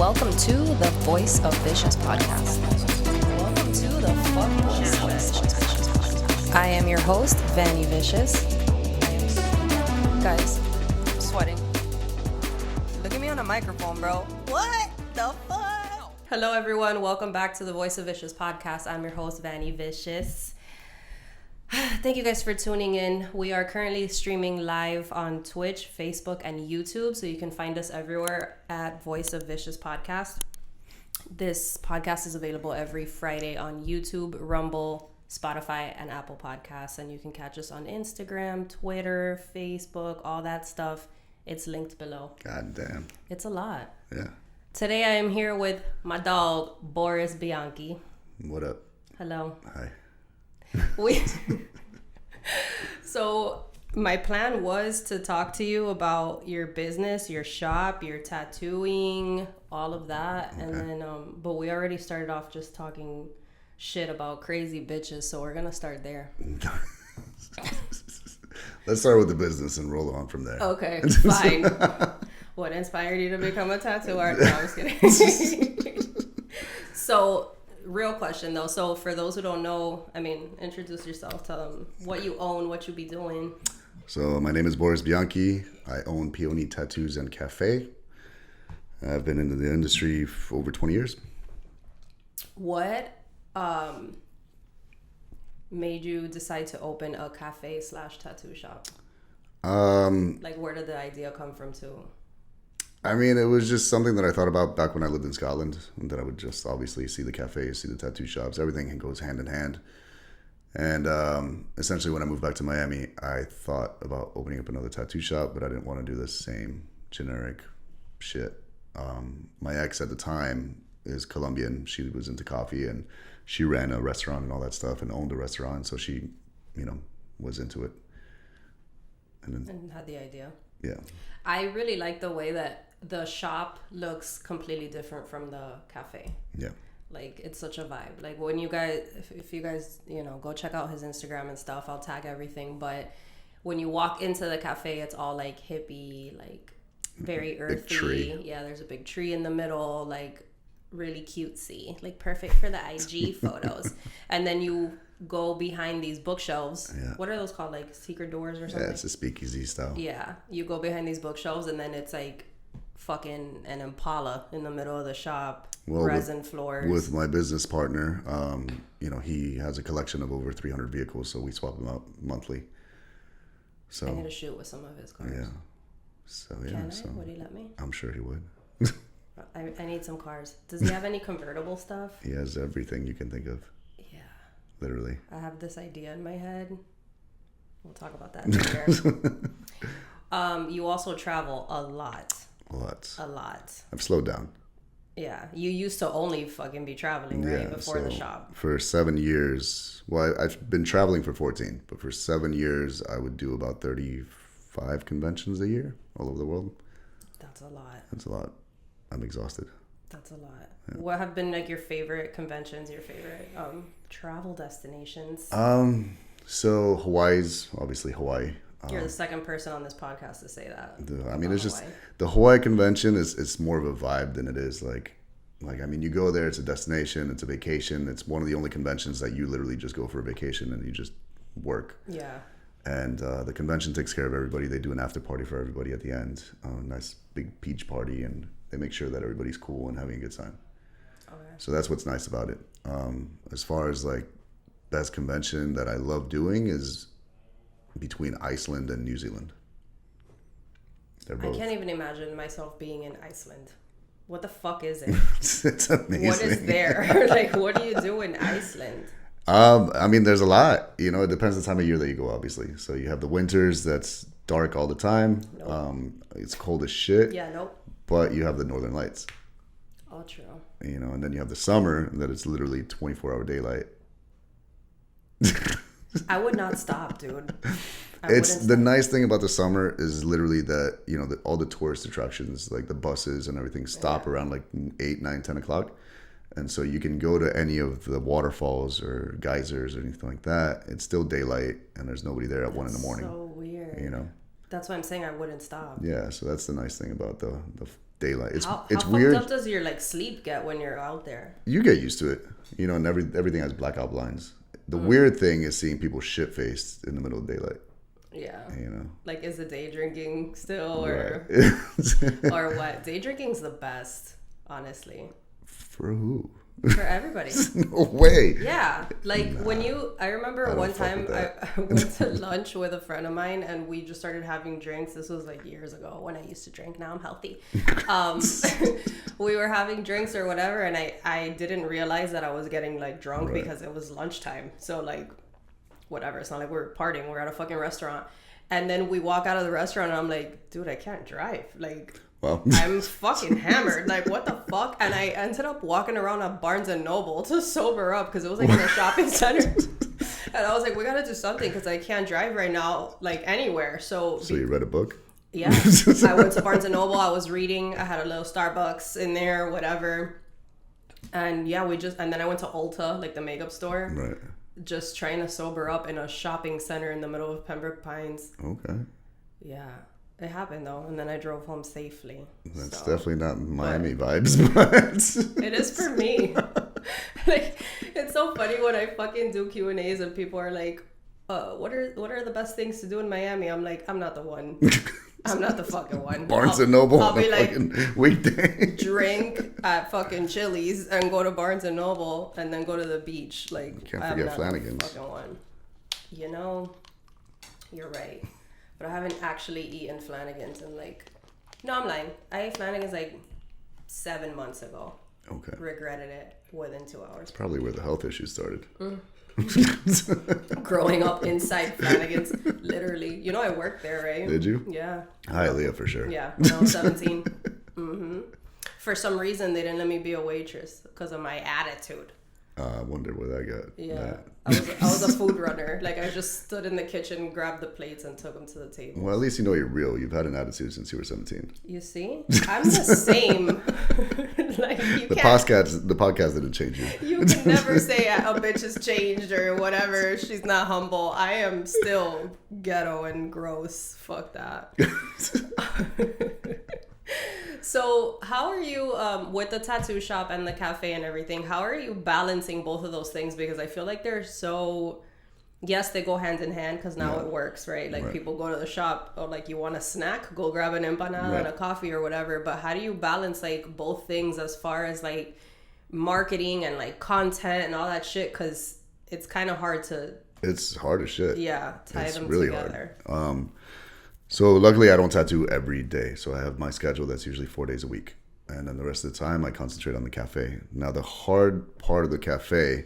welcome to the Voice of Vicious podcast. Welcome to the Voice of Vicious podcast. I am your host, Vanny Vicious. Guys, I'm sweating. Look at me on the microphone, bro. What the fuck? Hello, everyone. Welcome back to the Voice of Vicious podcast. I'm your host, Vanny Vicious. Thank you guys for tuning in. We are currently streaming live on Twitch, Facebook, and YouTube, so you can find us everywhere at Voice of Vicious Podcast. This podcast is available every Friday on YouTube, Rumble, Spotify, and Apple Podcasts, and you can catch us on Instagram, Twitter, Facebook, all that stuff. It's linked below. God damn. It's a lot. Yeah. Today I am here with my dog, Boris Bianchi. What up? Hello. Hi. So my plan was to talk to you about your business, your shop, your tattooing, all of that. Okay. And then but we already started off just talking shit about crazy bitches, so we're gonna start there. Let's start with the business and roll on from there. Okay, fine. What inspired you to become a tattoo artist? No, I was kidding. So real question though. So for those who don't know, introduce yourself. Tell them what you own, what you be doing. So my name is Boris Bianchi. I own Peony Tattoos and Cafe. I've been into the industry for over 20 years. What made you decide to open a cafe/tattoo shop? Like, where did the idea come from too? It was just something that I thought about back when I lived in Scotland, and that I would just obviously see the cafes, see the tattoo shops, everything goes hand in hand. And essentially when I moved back to Miami, I thought about opening up another tattoo shop, but I didn't want to do the same generic shit. My ex at the time is Colombian. She was into coffee and she ran a restaurant and all that stuff and owned a restaurant. So she, was into it. And had the idea. Yeah. I really like the way that the shop looks completely different from the cafe. Yeah. Like, it's such a vibe. Like, when you guys, if you guys, go check out his Instagram and stuff, I'll tag everything. But when you walk into the cafe, it's all like hippie, like very earthy. Big tree. Yeah, there's a big tree in the middle, like really cutesy, like perfect for the IG photos. And then you go behind these bookshelves. Yeah. What are those called? Like secret doors or something? Yeah, it's a speakeasy style. Yeah. You go behind these bookshelves and then it's like fucking an Impala in the middle of the shop. Well, resin floors. With my business partner, he has a collection of over 300 vehicles, so we swap them out monthly. So I need to shoot with some of his cars. Yeah. So yeah. Can I? Would he let me? I'm sure he would. I need some cars. Does he have any convertible stuff? He has everything you can think of. Yeah. Literally. I have this idea in my head. We'll talk about that later. You also travel a lot. A lot. I've slowed down. Yeah. You used to only fucking be traveling, right? Before the shop. For 7 years. Well, I've been traveling for 14. But for 7 years, I would do about 35 conventions a year all over the world. That's a lot. I'm exhausted. That's a lot. Yeah. What have been like your favorite conventions, your favorite travel destinations? So Hawaii's obviously Hawaii. You're the second person on this podcast to say that. It's just the Hawaii convention is more of a vibe than it is like you go there, it's a destination, it's a vacation. It's one of the only conventions that you literally just go for a vacation and you just work. Yeah. And the convention takes care of everybody. They do an after party for everybody at the end. Nice big peach party, and they make sure that everybody's cool and having a good time. Okay. So that's what's nice about it. As far as like best convention that I love doing is between Iceland and New Zealand. I can't even imagine myself being in Iceland. What the fuck is it? It's amazing. What is there? Like, what do you do in Iceland? There's a lot. It depends on the time of year that you go, obviously. So you have the winters that's dark all the time. Nope. It's cold as shit. Yeah, nope. But you have the northern lights. All true. And then you have the summer that it's literally 24-hour daylight. I would not stop, dude. The nice thing about the summer is literally that, all the tourist attractions, like the buses and everything, stop around like 8, 9, 10 o'clock. And so you can go to any of the waterfalls or geysers or anything like that. It's still daylight and there's nobody there at 1 a.m. So weird. That's why I'm saying I wouldn't stop. Yeah, so that's the nice thing about the daylight. It's how weird. How fucked up does your like sleep get when you're out there? You get used to it, you know, and everything has blackout blinds. The weird thing is seeing people shit faced in the middle of daylight. Yeah. You know, like, is it day drinking still, or right. or what? Day drinking's the best, honestly. For who? For everybody. No way. Yeah, like I remember one time I went to lunch with a friend of mine and we just started having drinks. This was like years ago when I used to drink. Now I'm healthy. We were having drinks or whatever, and I didn't realize that I was getting like drunk because it was lunchtime. So like, whatever. It's not like we're partying. We're at a fucking restaurant. And then we walk out of the restaurant and I'm like, dude, I can't drive. Like, well, I'm fucking hammered. Like, what the fuck? And I ended up walking around at Barnes and Noble to sober up because it was like in a shopping center. And I was like, we gotta do something because I can't drive right now, like anywhere. So you read a book? Yeah. I went to Barnes and Noble. I was reading. I had a little Starbucks in there, whatever. And yeah, and then I went to Ulta, like the makeup store. Right. Just trying to sober up in a shopping center in the middle of Pembroke Pines. Okay. Yeah. It happened though, and then I drove home safely. That's definitely not Miami vibes, but it is for me. Like, it's so funny when I fucking do Q&As and people are like, what are the best things to do in Miami? I'm like, I'm not the one. I'm not the fucking one. Barnes and Noble. I'll be like, weekday. drink at fucking Chili's and go to Barnes and Noble and then go to the beach. Like, you can't forget Flanagan's. The fucking one. You know, you're right. But I haven't actually eaten Flanagan's in like... No, I'm lying. I ate Flanagan's like 7 months ago. Okay. Regretted it within 2 hours. That's probably where the health issues started. Growing up inside Flanagan's, literally. You know, I worked there, right? Did you? Yeah. Hialeah for sure. Yeah, when I was 17. For some reason, they didn't let me be a waitress because of my attitude. I wonder where that got. Yeah, I was a food runner. Like, I just stood in the kitchen, grabbed the plates, and took them to the table. Well, at least you know you're real. You've had an attitude since you were 17. You see, I'm the same. Like, the podcast didn't change you. You can never say a bitch has changed or whatever. She's not humble. I am still ghetto and gross. Fuck that. So how are you with the tattoo shop and the cafe and everything? How are you balancing both of those things? Because I feel like they're so, yes, they go hand in hand because now it works, right? Like people go to the shop or like you want a snack, go grab an empanada and a coffee or whatever. But how do you balance like both things as far as like marketing and like content and all that shit? Because it's kind of hard to... It's hard as shit. Yeah, tie them really together. Hard. So luckily I don't tattoo every day. So I have my schedule that's usually 4 days a week. And then the rest of the time I concentrate on the cafe. Now the hard part of the cafe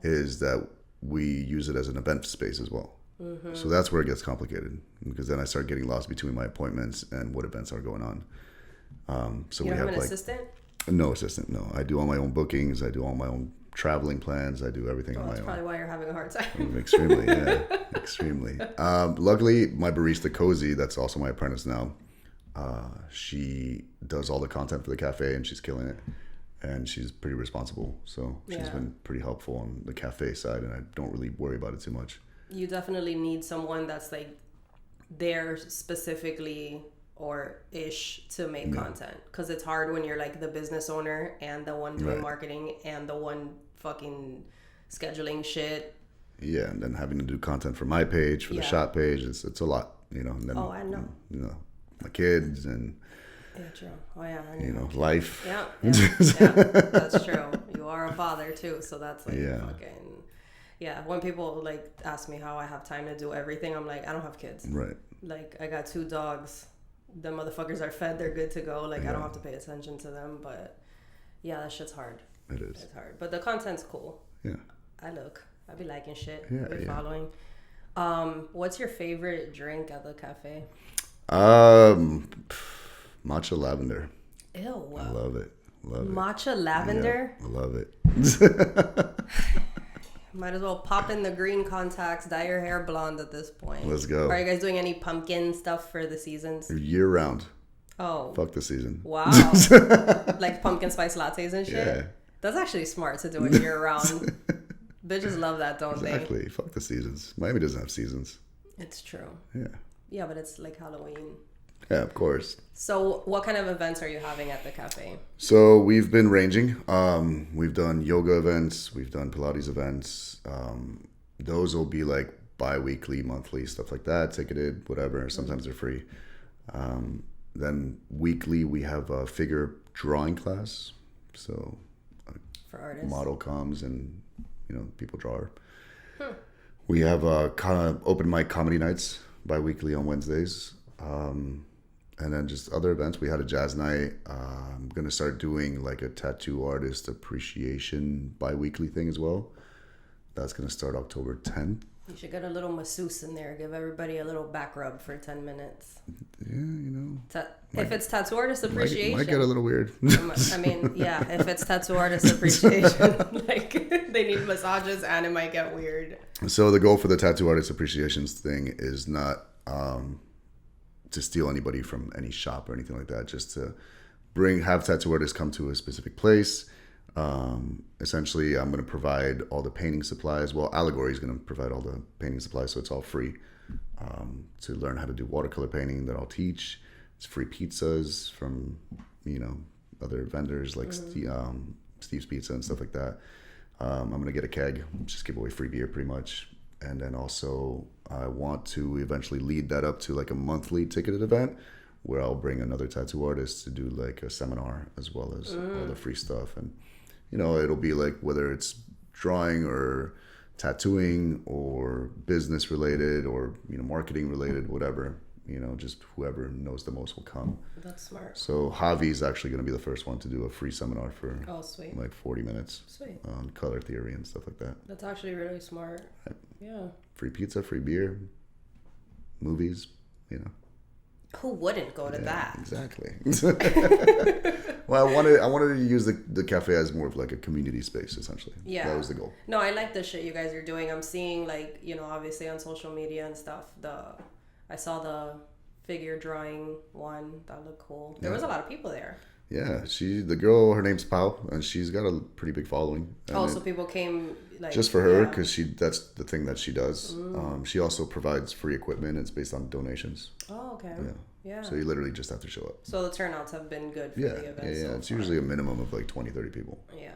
is that we use it as an event space as well. Mm-hmm. So that's where it gets complicated because then I start getting lost between my appointments and what events are going on. So you we have an like assistant? No assistant. No, I do all my own bookings. I do all my own traveling plans. I do everything on my own. That's probably why you're having a hard time. Extremely, yeah. Extremely. Luckily, my barista, Cozy, that's also my apprentice now, she does all the content for the cafe and she's killing it. And she's pretty responsible. So she's been pretty helpful on the cafe side and I don't really worry about it too much. You definitely need someone that's like there specifically or ish to make content, because it's hard when you're like the business owner and the one doing marketing and the one fucking scheduling shit. Yeah, and then having to do content for my page, for the shop page, it's a lot, you know. And then, I know. You know, my kids and true. Oh yeah, you know, life. Yeah, that's true. You are a father too, so that's like fucking when people like ask me how I have time to do everything, I'm like, I don't have kids. Right. Like, I got 2 dogs. The motherfuckers are fed, they're good to go. Like, I don't have to pay attention to them, but yeah, that shit's hard. It is. It's hard, but the content's cool. Yeah. I be liking shit. I be following. What's your favorite drink at the cafe? Matcha lavender. Ew. I love it. Matcha lavender? Yeah, I love it. Might as well pop in the green contacts, dye your hair blonde at this point. Let's go. Are you guys doing any pumpkin stuff for the seasons? Year round. Oh. Fuck the season. Wow. Like pumpkin spice lattes and shit? Yeah. That's actually smart to do it year round. Bitches love that, don't they? Exactly. Fuck the seasons. Miami doesn't have seasons. It's true. Yeah. Yeah, but it's like Halloween. Yeah, of course. So what kind of events are you having at the cafe? So we've been ranging. We've done yoga events. We've done Pilates events. Those will be like bi-weekly, monthly, stuff like that. Ticketed, whatever. Sometimes they're free. Then weekly we have a figure drawing class. So For artists? model comes and, people draw her. We have kind of open mic comedy nights bi-weekly on Wednesdays. And then just other events. We had a jazz night. I'm going to start doing like a tattoo artist appreciation bi-weekly thing as well. That's going to start October 10th. You should get a little masseuse in there. Give everybody a little back rub for 10 minutes. Yeah, if it's tattoo artist appreciation. Might get a little weird. I mean, yeah, if it's tattoo artist appreciation, like they need massages and it might get weird. So the goal for the tattoo artist appreciations thing is not to steal anybody from any shop or anything like that. Just to have tattoo artists come to a specific place. Essentially, I'm going to provide all the painting supplies. Well, Allegory is going to provide all the painting supplies, so it's all free. To learn how to do watercolor painting that I'll teach. It's free pizzas from, other vendors like Steve's Pizza and stuff like that. I'm going to get a keg, just give away free beer pretty much. And then also I want to eventually lead that up to like a monthly ticketed event where I'll bring another tattoo artist to do like a seminar as well as all the free stuff. And, it'll be like whether it's drawing or tattooing or business related or, marketing related, whatever, just whoever knows the most will come. That's smart. So Javi's actually going to be the first one to do a free seminar for sweet. like 40 minutes. Sweet. On color theory and stuff like that. That's actually really smart. Right. Yeah. Free pizza, free beer, movies, Who wouldn't go to that? Exactly. Well, I wanted to use the cafe as more of like a community space, essentially. Yeah. That was the goal. No, I like the shit you guys are doing. I'm seeing obviously on social media and stuff, I saw the figure drawing one. That looked cool. There was a lot of people there. Yeah, the girl, her name's Pau, and she's got a pretty big following. So people came just for her because that's the thing that she does. She also provides free equipment. It's based on donations. Oh, okay. Yeah. So you literally just have to show up. So the turnouts have been good for the event. Yeah. It's usually a minimum of like 20, 30 people. Yeah.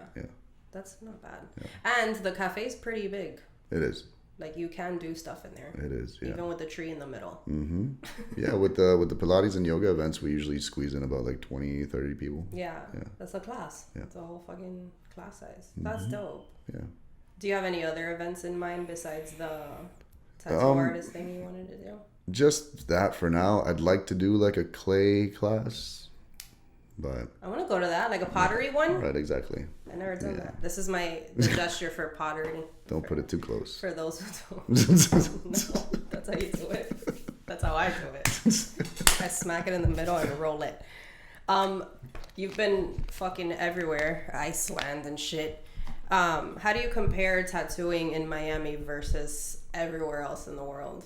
That's not bad. Yeah. And the cafe's pretty big. It is. Like you can do stuff in there. It is, yeah. Even with the tree in the middle. Mm-hmm. Yeah, with the Pilates and yoga events, we usually squeeze in about like 20, 30 people. Yeah. That's a class. Yeah. It's a whole fucking class size. That's dope. Yeah. Do you have any other events in mind besides the tattoo artist thing you wanted to do? Just that for now. I'd like to do like a clay class, but I want to go to that, like a pottery one. Right, exactly. I never done that. This is the gesture for pottery. Don't put it too close. For those who don't know, that's how you do it. That's how I do it. I smack it in the middle and roll it. You've been fucking everywhere, Iceland and shit. How do you compare tattooing in Miami versus everywhere else in the world?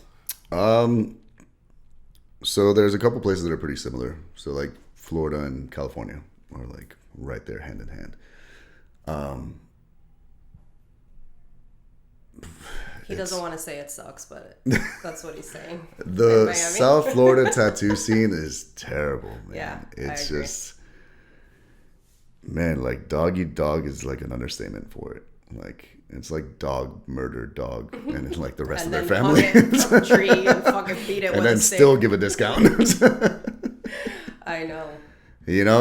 So there's a couple places that are pretty similar. So like Florida and California are like right there hand in hand. He doesn't want to say it sucks, but that's what he's saying. The South Florida tattoo scene is terrible, man. Yeah, it's just, man, like dog eat dog is like an understatement for it. Like it's like dog murdered dog, and it's like the rest of their family. And then hung it from a tree and fucking beat it, and then still give a discount. I know.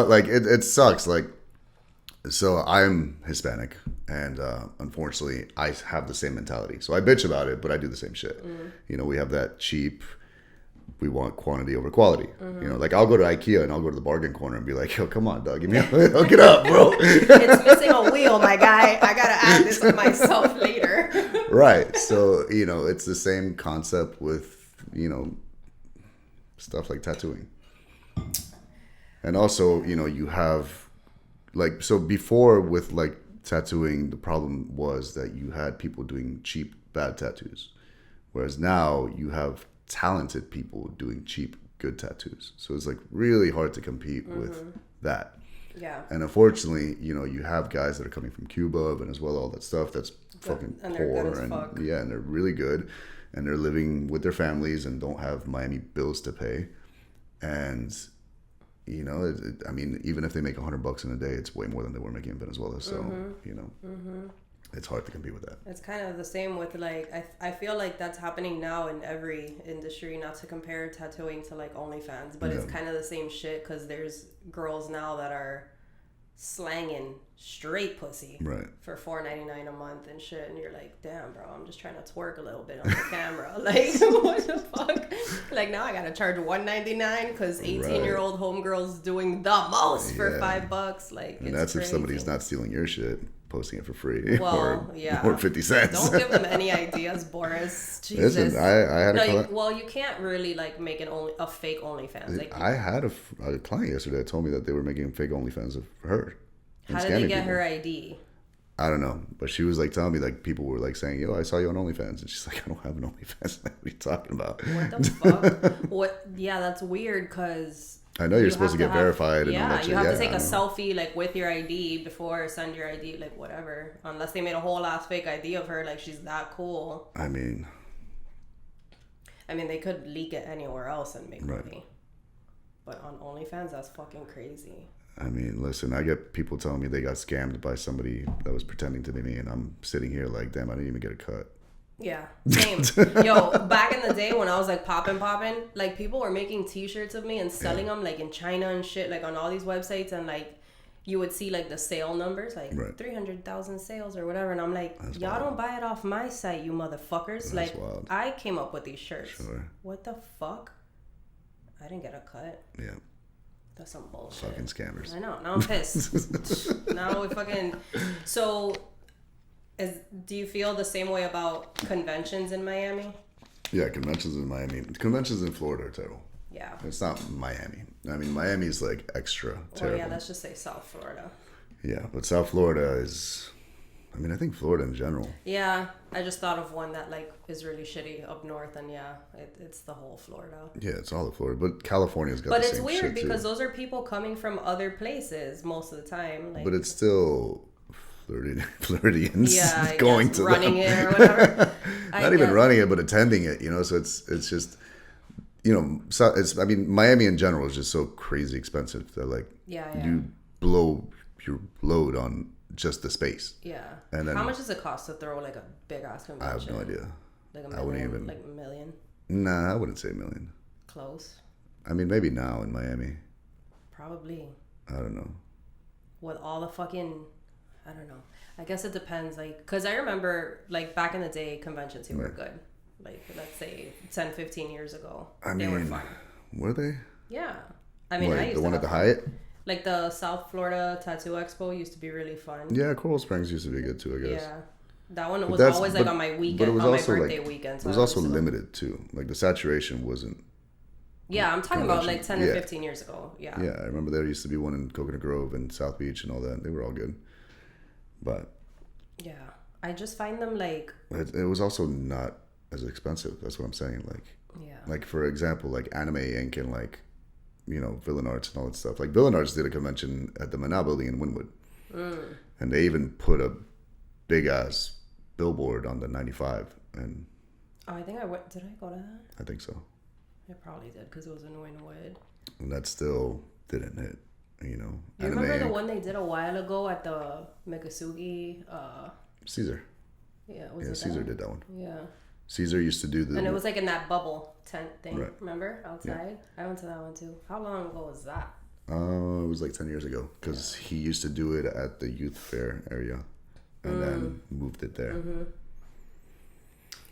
Like it sucks. Like, so I'm Hispanic, and unfortunately, I have the same mentality. So I bitch about it, but I do the same shit. We have that cheap. We want quantity over quality. Like I'll go to IKEA and I'll go to the bargain corner and be like, yo, come on, dog, hook it up, bro. It's missing a wheel, my guy. I gotta add this to myself later. Right. So, it's the same concept with, stuff like tattooing. And also, you have like, so before with like tattooing, the problem was that you had people doing cheap, bad tattoos. Whereas now you have talented people doing cheap, good tattoos. So it's like really hard to compete with that. Yeah. And unfortunately, you have guys that are coming from Cuba, Venezuela, all that stuff that's fucking poor and and they're really good and they're living with their families and don't have Miami bills to pay. And, you know, I mean, even if they make $100 in a day, it's way more than they were making in Venezuela. So, you know, it's hard to compete with that. It's kind of the same with, like, I feel like that's happening now in every industry, not to compare tattooing to, like, OnlyFans, but it's kind of the same shit, because there's girls now that are slanging straight pussy for $4.99 a month and shit, and you're like, damn, bro, I'm just trying to twerk a little bit on the camera. Like, what the fuck? Like, now I gotta charge $1.99 because 18-year-old homegirl's doing the most for $5. Like, and that's crazy. If somebody's not stealing your shit, posting it for free, well, or 50 cents. Don't give them any ideas, Boris. Jesus. Listen, I had a well, you can't really, like, make a fake OnlyFans. Like, I had a client yesterday that told me that they were making fake OnlyFans of her. How did they get her ID? I don't know, but she was like telling me, like, people were like saying, "Yo, I saw you on OnlyFans," and she's like, "I don't have an OnlyFans." Like, what are you talking about? What the fuck? What? Yeah, that's weird, because I know you're supposed to get verified and all that shit. You have to take a selfie, like, with your ID before send your ID, like, whatever. Unless they made a whole ass fake ID of her, like, she's that cool. I mean, they could leak it anywhere else and make money, but on OnlyFans, that's fucking crazy. I mean, listen, I get people telling me they got scammed by somebody that was pretending to be me, and I'm sitting here like, damn, I didn't even get a cut. Yeah, same. Yo, back in the day when I was, like, popping, like, people were making t-shirts of me and selling them, like, in China and shit, like, on all these websites, and, like, you would see, like, the sale numbers, like 300,000 sales or whatever, and I'm like, that's y'all wild. Don't buy it off my site, you motherfuckers. That's like, wild. I came up with these shirts. Sure. What the fuck? I didn't get a cut. Yeah. That's some bullshit. Fucking scammers. I know. Now I'm pissed. Now we fucking... So, do you feel the same way about conventions in Miami? Yeah, conventions in Miami. Conventions in Florida are terrible. Yeah. It's not Miami. I mean, Miami's, like, extra terrible. Yeah, let's just say South Florida. Yeah, but South Florida is... I mean, I think Florida in general. Yeah, I just thought of one that, like, is really shitty up north, and it's the whole Florida. Yeah, it's all of Florida, but California's got the same shit. But it's weird because those are people coming from other places most of the time. Like, but it's still Floridians going to running it or whatever. Not even running it, but attending it. You know, so it's just, you know, so it's. I mean, Miami in general is just so crazy expensive that, like, you blow your load on just the space. Yeah. And then, how much does it cost to throw, like, a big ass convention? I have no idea. Like a million? I wouldn't even, like $1 million? Nah, I wouldn't say $1 million. Close. I mean, maybe now in Miami. Probably. I don't know. With all the fucking, I don't know. I guess it depends. Like, because I remember, like, back in the day, conventions here were good. Like, let's say 10, 15 years ago. They were fun. Were they? Yeah. I mean, I used the one to at the Hyatt? Like, the South Florida Tattoo Expo used to be really fun. Yeah, Coral Springs used to be good too, I guess. Yeah. That one was always, like, on my weekend, on my birthday weekend. So it was also limited too. Like, the saturation wasn't. Yeah, I'm talking about, like, 10 or 15 years ago. Yeah. Yeah, I remember there used to be one in Coconut Grove and South Beach and all that. They were all good. But. Yeah. I just find them, like. It was also not as expensive. That's what I'm saying. Like. Yeah. Like, for example, like Anime Inc. and, like, you know, Villain Arts and all that stuff. Like, Villain Arts did a convention at the Manal Building in Wynwood. And they even put a big ass billboard on the 95. And I think I went. Did I go to that? I think so. I probably did because it was in Wynwood. And that still didn't hit, you know. You remember the one they did a while ago at the Miccosukee? Caesar. Yeah, Caesar did that one. Yeah. Caesar used to do the... And it was like in that bubble tent thing, right. Remember? Outside? Yeah. I went to that one too. How long ago was that? It was like 10 years ago because he used to do it at the youth fair area and then moved it there. Mm-hmm.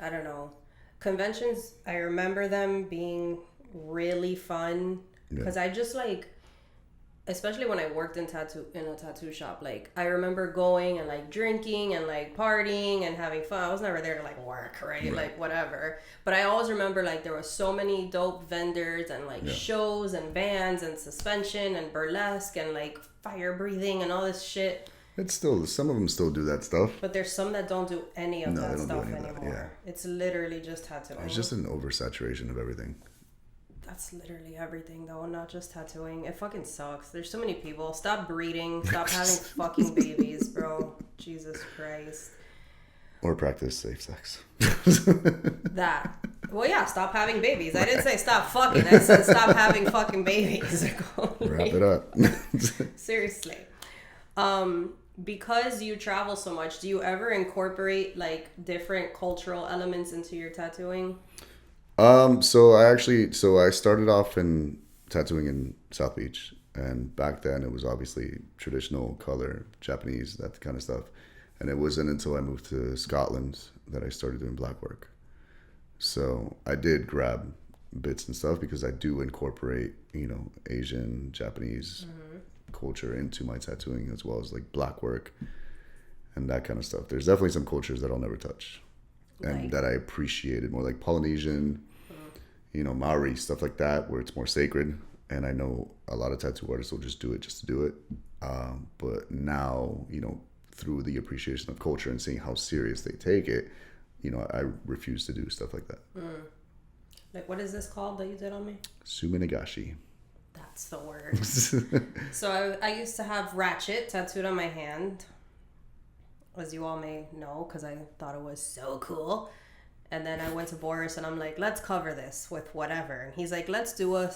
I don't know. Conventions, I remember them being really fun because I just, like, especially when I worked in a tattoo shop, like, I remember going and, like, drinking and, like, partying and having fun. I was never there to, like, work, right? Like, whatever. But I always remember, like, there were so many dope vendors and, like, shows and bands and suspension and burlesque and, like, fire breathing and all this shit. It's still, some of them still do that stuff. But there's some that don't do any of that stuff anymore. Yeah. It's literally just tattooing. It's just an oversaturation of everything. That's literally everything, though, not just tattooing. It fucking sucks. There's so many people. Stop breeding. Stop having fucking babies, bro. Jesus Christ. Or practice safe sex. That. Well, yeah, stop having babies. I didn't say stop fucking. I said stop having fucking babies. Wrap it up. Seriously. Because you travel so much, do you ever incorporate like different cultural elements into your tattooing? So I started off in tattooing in South Beach, and back then it was obviously traditional color, Japanese, that kind of stuff. And it wasn't until I moved to Scotland that I started doing black work. So I did grab bits and stuff because I do incorporate, Asian, Japanese culture into my tattooing, as well as like black work and that kind of stuff. There's definitely some cultures that I'll never touch and that I appreciated more, like Polynesian, Maori, stuff like that, where it's more sacred. And I know a lot of tattoo artists will just do it just to do it. But now, through the appreciation of culture and seeing how serious they take it, I refuse to do stuff like that. Like, what is this called that you did on me? Suminagashi. That's the word. So I used to have ratchet tattooed on my hand, as you all may know, because I thought it was so cool. And then I went to Boris and I'm like, let's cover this with whatever. And he's like, let's do a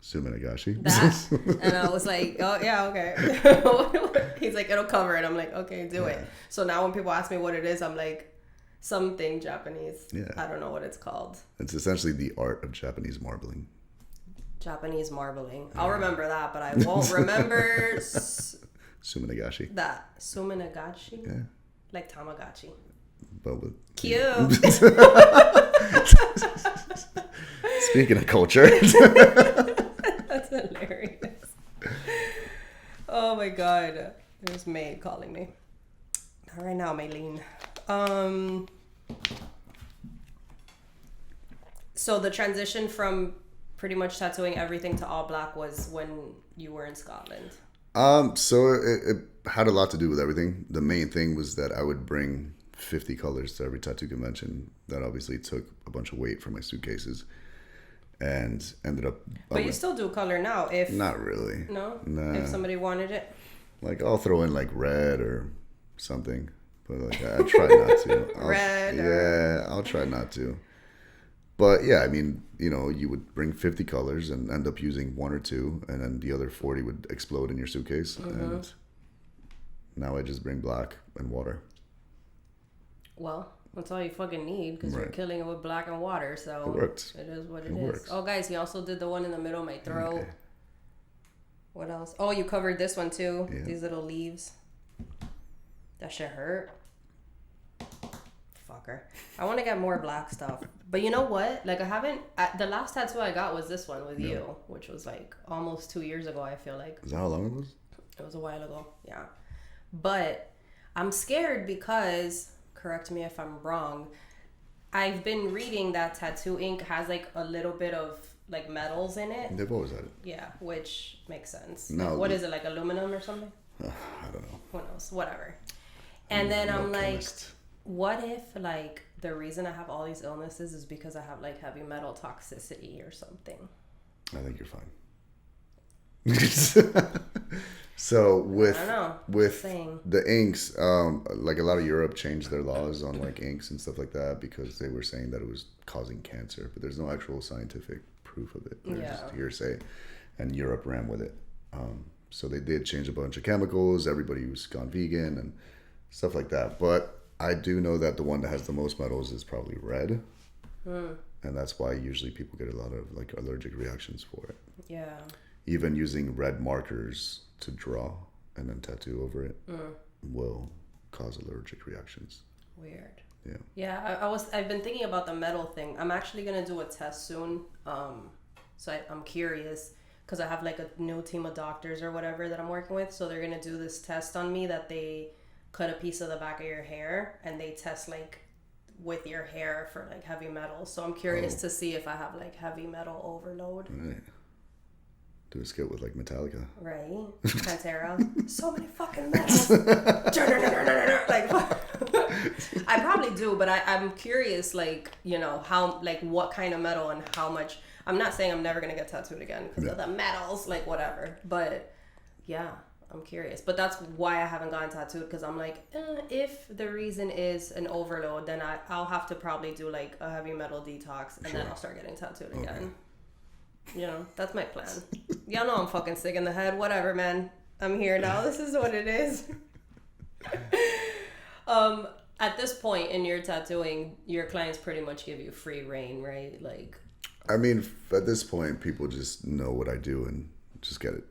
Suminagashi. That. And I was like, oh, yeah, okay. He's like, it'll cover it. I'm like, okay, do it. So now when people ask me what it is, I'm like, something Japanese. Yeah. I don't know what it's called. It's essentially the art of Japanese marbling. Japanese marbling. I'll remember that, but I won't remember Suminagashi. That. Suminagashi? Yeah. Like Tamagotchi. But with cute. Speaking of culture. That's hilarious. Oh my god. There's May calling me. Not right now, Maylene. So the transition from pretty much tattooing everything to all black was when you were in Scotland. So it had a lot to do with everything. The main thing was that I would bring 50 colors to every tattoo convention. That obviously took a bunch of weight from my suitcases, and ended up. But you still do color now, if not really. No. Nah. If somebody wanted it. Like I'll throw in like red or something, but like I try not to. Red. Yeah, I'll try not to. But yeah, I mean, you would bring 50 colors and end up using one or two, and then the other 40 would explode in your suitcase. And now I just bring black and water. Well, that's all you fucking need, because you're killing it with black and water. So it works. It is what it is. Works. Oh, guys, he also did the one in the middle of my throat. Okay. What else? Oh, you covered this one too. Yeah. These little leaves. That shit hurt. Fucker. I want to get more black stuff. But you know what? Like, the last tattoo I got was this one with you, which was like almost 2 years ago, I feel like. Is that how long it was? It was a while ago, yeah. But I'm scared because, correct me if I'm wrong, I've been reading that tattoo ink has like a little bit of like metals in it. They've always had it. Yeah, which makes sense. No, like, what is it, like aluminum or something? I don't know. Who knows? Whatever. And then I'm like, chemist. What if like the reason I have all these illnesses is because I have like heavy metal toxicity or something? I think you're fine. So with the inks, like a lot of Europe changed their laws on like inks and stuff like that because they were saying that it was causing cancer, but there's no actual scientific proof of it. There's just hearsay, and Europe ran with it. So they did change a bunch of chemicals. Everybody was gone vegan and stuff like that. But I do know that the one that has the most metals is probably red. And that's why usually people get a lot of like allergic reactions for it. Yeah. Even using red markers to draw and then tattoo over it will cause allergic reactions. Weird. Yeah. Yeah, I've been thinking about the metal thing. I'm actually gonna do a test soon. So I'm curious because I have like a new team of doctors or whatever that I'm working with. So they're gonna do this test on me that they cut a piece of the back of your hair and they test like with your hair for like heavy metals. So I'm curious to see if I have like heavy metal overload. Right. Do a skit with like Metallica. Right. Pantera. So many fucking metals. Like, I probably do, but I'm curious, like, how, like, what kind of metal and how much. I'm not saying I'm never going to get tattooed again because of the metals, like, whatever. But, yeah, I'm curious. But that's why I haven't gotten tattooed, because I'm like, if the reason is an overload, then I'll have to probably do like a heavy metal detox, and then I'll start getting tattooed again. You know, that's my plan. Y'all know I'm fucking sick in the head. Whatever, man. I'm here now. This is what it is. At this point in your tattooing, your clients pretty much give you free reign, right? Like, I mean, at this point, people just know what I do and just get it.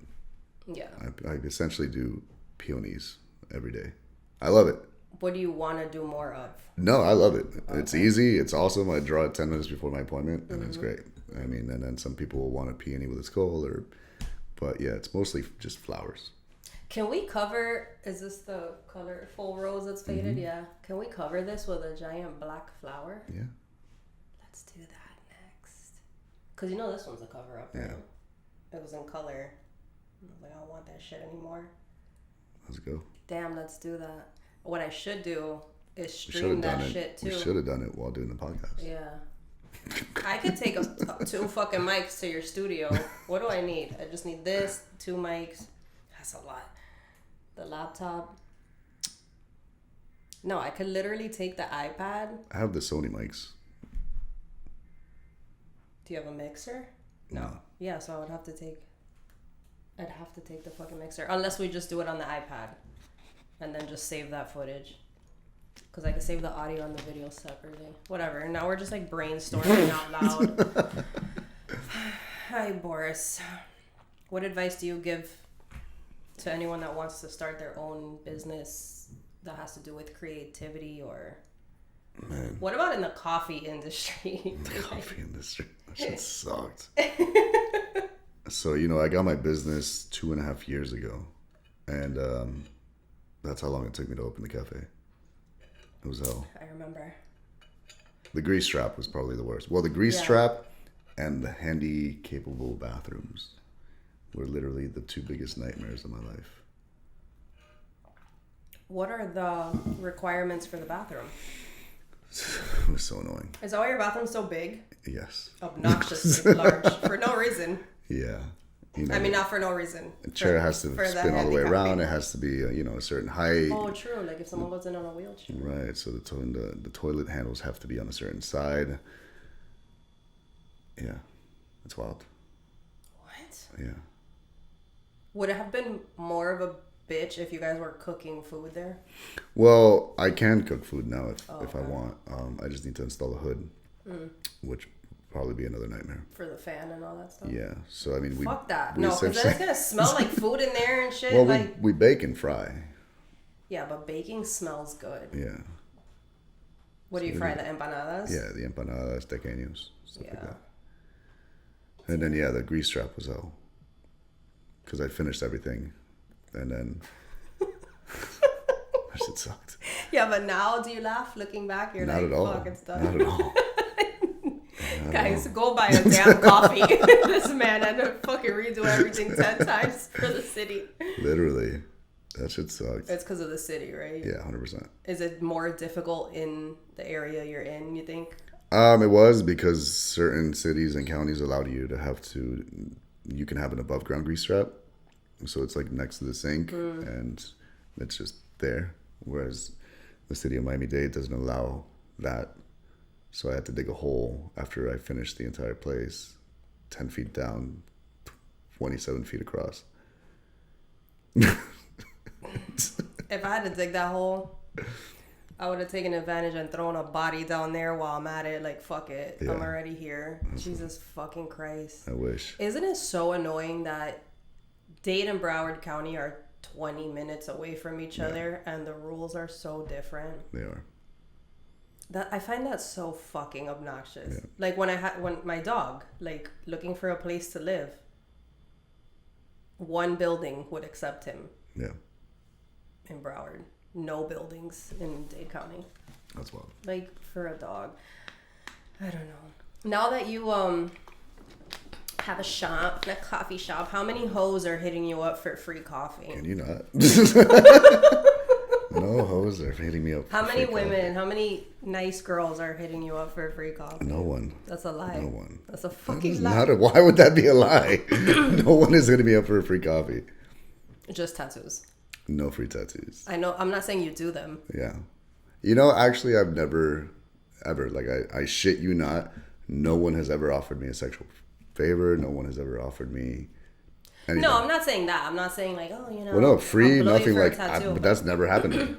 Yeah. I essentially do peonies every day. I love it. What do you want to do more of? No, I love it. Okay. It's easy. It's awesome. I draw it 10 minutes before my appointment, and it's great. I mean, and then some people will want a peony with a skull, but yeah, it's mostly just flowers. Can we cover, is this the colorful rose that's faded? Yeah. Can we cover this with a giant black flower? Yeah. Let's do that next. Because you know this one's a cover up, right? Yeah. It was in color. I was like, I don't want that shit anymore. Let's go. Damn, let's do that. What I should do is stream that shit too. We should have done it while doing the podcast. Yeah. I could take 2 fucking mics to your studio. What do I need? I just need this, 2 mics. That's a lot. The laptop. No, I could literally take the iPad. I have the Sony mics. Do you have a mixer? No. Yeah, so I'd have to take the fucking mixer. Unless we just do it on the iPad. And then just save that footage. Because I can save the audio and the video separately. Whatever. Now we're just like brainstorming out loud. Hi, Boris. What advice do you give to anyone that wants to start their own business that has to do with creativity or... Man. What about in the coffee industry? The coffee industry. That shit sucked. So, I got my business 2.5 years ago. And that's how long it took me to open the cafe. It was hell. I remember. The grease trap was probably the worst. Well, the grease trap and the handy capable bathrooms were literally the 2 biggest nightmares of my life. What are the requirements for the bathroom? It was so annoying. Is that why your bathroom's so big? Yes. Obnoxiously large for no reason. Yeah. I mean, not for no reason. The chair has to spin all the way around. It has to be, a certain height. Oh, true. Like if someone goes in on a wheelchair. Right. So the toilet handles have to be on a certain side. Yeah. It's wild. What? Yeah. Would it have been more of a bitch if you guys were cooking food there? Well, I can cook food now if I want. I just need to install the hood, which probably be another nightmare. For the fan and all that stuff? Yeah. So, I mean, fuck that. No, because then it's going to smell like food in there and shit. Well, we bake and fry. Yeah, but baking smells good. Yeah. What do you fry? The empanadas? Yeah, the empanadas, tequeños, stuff like that. And then, the grease trap was hell. Because I finished everything. And then... that shit sucked. Yeah, but now, do you laugh looking back? You're not like, at all. fuck, it's done. Not at all. Guys, go buy a damn coffee. This man had to fucking redo everything 10 times for the city. Literally. That shit sucked. It's because of the city, right? Yeah, 100%. Is it more difficult in the area you're in, you think? It was because certain cities and counties allowed you can have an above ground grease trap. So it's like next to the sink and it's just there. Whereas the city of Miami-Dade doesn't allow that. So I had to dig a hole after I finished the entire place, 10 feet down, 27 feet across. If I had to dig that hole, I would have taken advantage and thrown a body down there while I'm at it. Like, fuck it. Yeah. I'm already here. Jesus fucking Christ. I wish. Isn't it so annoying that Dade and Broward County are 20 minutes away from each other and the rules are so different? They are. I find that so fucking obnoxious. Yeah. Like when my dog, like looking for a place to live, one building would accept him. Yeah. In Broward, no buildings in Dade County. That's wild. Like for a dog, I don't know. Now that you have a shop, a coffee shop, how many hoes are hitting you up for free coffee? Can you not? No hoes are hitting me up. How many women, how many nice girls are hitting you up for free coffee? No one. That's a lie. No one. That's a fucking lie. Why would that be a lie? No one is going to be up for a free coffee. Just tattoos. No free tattoos. I know. I'm not saying you do them. Yeah. You know, actually, I've never, ever, like, I shit you not, no one has ever offered me a sexual favor. No one has ever offered me anything. No, I'm not saying that. I'm not saying, like, oh, you know. Well, no, free, I'll blow nothing, you for a like, tattoo, but that's never happened to me.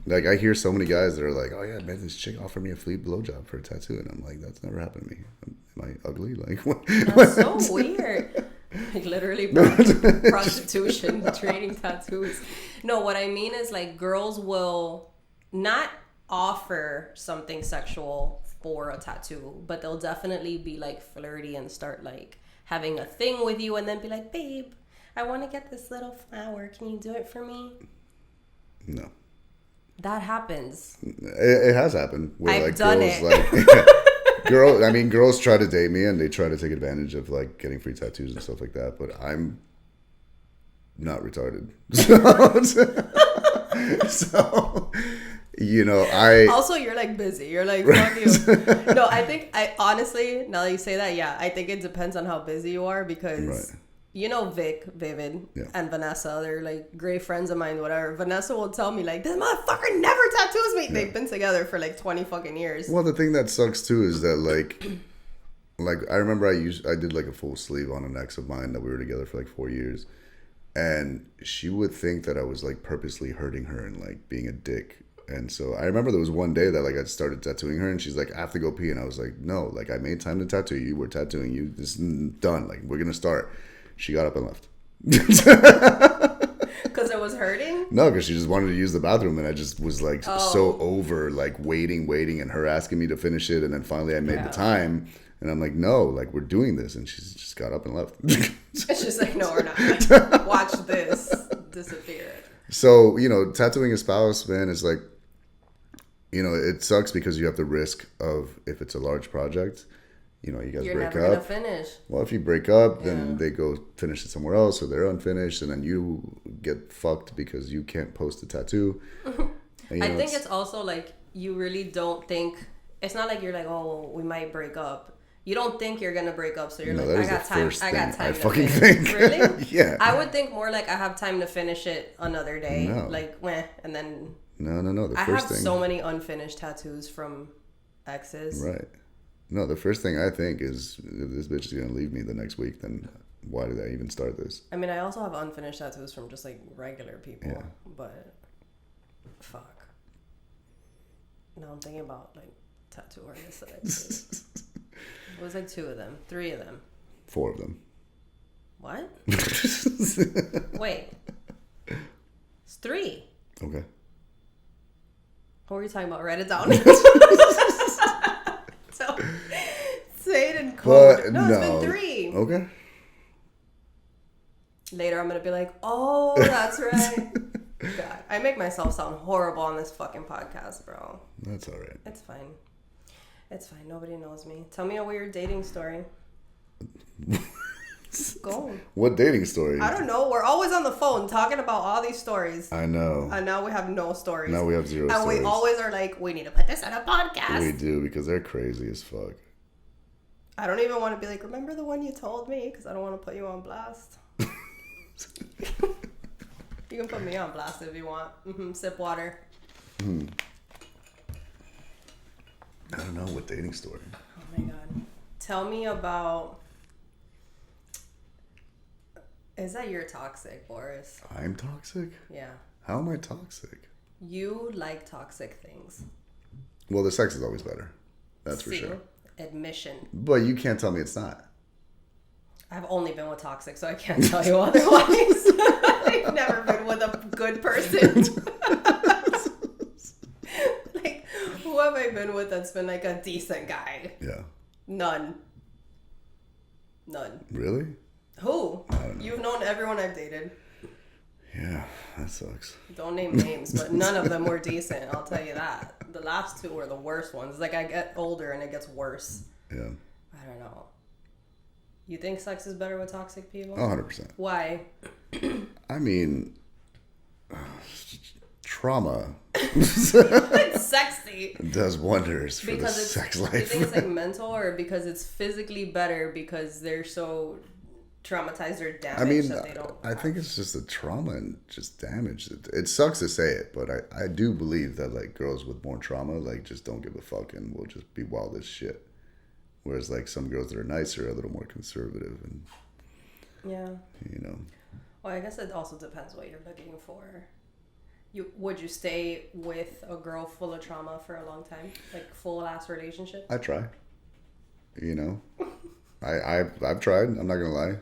Like, I hear so many guys that are like, oh, yeah, man, this chick offered me a free blowjob for a tattoo. And I'm like, that's never happened to me. Am I ugly? Like, what? That's so weird. Like, literally prostitution, trading tattoos. No, what I mean is, like, girls will not offer something sexual for a tattoo, but they'll definitely be, like, flirty and start, like, having a thing with you and then be like, babe, I want to get this little flower. Can you do it for me? No. That happens. It has happened. Where, I've like, done girls, it. Like, girls try to date me and they try to take advantage of, like, getting free tattoos and stuff like that. But I'm not retarded. So you know, Also, you're, like, busy. You're like, fuck you. No, I honestly, now that you say that, yeah, I think it depends on how busy you are because... Right. You know Vivid, yeah. and Vanessa. They're, like, great friends of mine, whatever. Vanessa will tell me, like, this motherfucker never tattoos me. Yeah. They've been together for, like, 20 fucking years. Well, the thing that sucks, too, is that, like, I remember I did, like, a full sleeve on an ex of mine that we were together for, like, 4 years. And she would think that I was, like, purposely hurting her and, like, being a dick. And so I remember there was one day that, like, I started tattooing her and she's like, I have to go pee. And I was like, no, like, I made time to tattoo you. We're tattooing you. This is done. Like, we're going to start. She got up and left. Because it was hurting? No, because she just wanted to use the bathroom. And I just was, like, so over, like, waiting, and her asking me to finish it. And then finally I made the time. And I'm like, no, like, we're doing this. And she's just got up and left. It's just like, no, we're not. Watch this disappear. So, you know, tattooing a spouse, man, is like, you know, it sucks because you have the risk of, if it's a large project, you know, you guys break up. You're never going to finish. Well, if you break up, then they go finish it somewhere else, or they're unfinished, and then you get fucked because you can't post a tattoo. And, I think it's also like, you really don't think, it's not like you're like, oh, we might break up. You don't think you're going to break up, so you're like, I got time I to fucking finish. think. Really? Yeah. I would think more like I have time to finish it another day. No. Like, meh, and then... No. I have so many unfinished tattoos from exes. Right. No, the first thing I think is, if this bitch is going to leave me the next week, then why did I even start this? I mean, I also have unfinished tattoos from just, like, regular people. Yeah. But, fuck. Now I'm thinking about, like, tattoo artists that I did. It was like 2 of them. 3 of them. 4 of them. What? Wait. It's 3. Okay. What were you talking about? Write it down. So, say it in code. But, no, it's been 3. Okay. Later, I'm going to be like, oh, that's right. God, I make myself sound horrible on this fucking podcast, bro. That's all right. It's fine. It's fine. Nobody knows me. Tell me a weird dating story. Go. What dating story? I don't know. We're always on the phone talking about all these stories. I know. And now we have no stories. Now we have 0 and stories. We always are like, we need to put this on a podcast. We do, because they're crazy as fuck. I don't even want to be like, remember the one you told me? Because I don't want to put you on blast. You can put me on blast if you want. Sip water. I don't know, what dating story. Oh my god. Tell me about... Is that you're toxic, Boris? I'm toxic? Yeah. How am I toxic? You like toxic things. Well, the sex is always better. That's for sure. Admission. But you can't tell me it's not. I've only been with toxic, so I can't tell you otherwise. I've never been with a good person. Like, who have I been with that's been like a decent guy? Yeah. None. Really? Who? You've known everyone I've dated. Yeah, that sucks. Don't name names, but none of them were decent, I'll tell you that. The last 2 were the worst ones. Like, I get older and it gets worse. Yeah. I don't know. You think sex is better with toxic people? 100%. Why? I mean, trauma. It's sexy. It does wonders for the sex life. You think it's like mental, or because it's physically better because they're so traumatized or damaged I mean, that they don't I think it's just the trauma and just damage. It sucks to say it, but I do believe that like girls with more trauma like just don't give a fuck and will just be wild as shit. Whereas like some girls that are nicer are a little more conservative and yeah, you know. Well, I guess it also depends what you're looking for. Would you stay with a girl full of trauma for a long time, like full ass relationship? I try. You know, I've tried. I'm not gonna lie.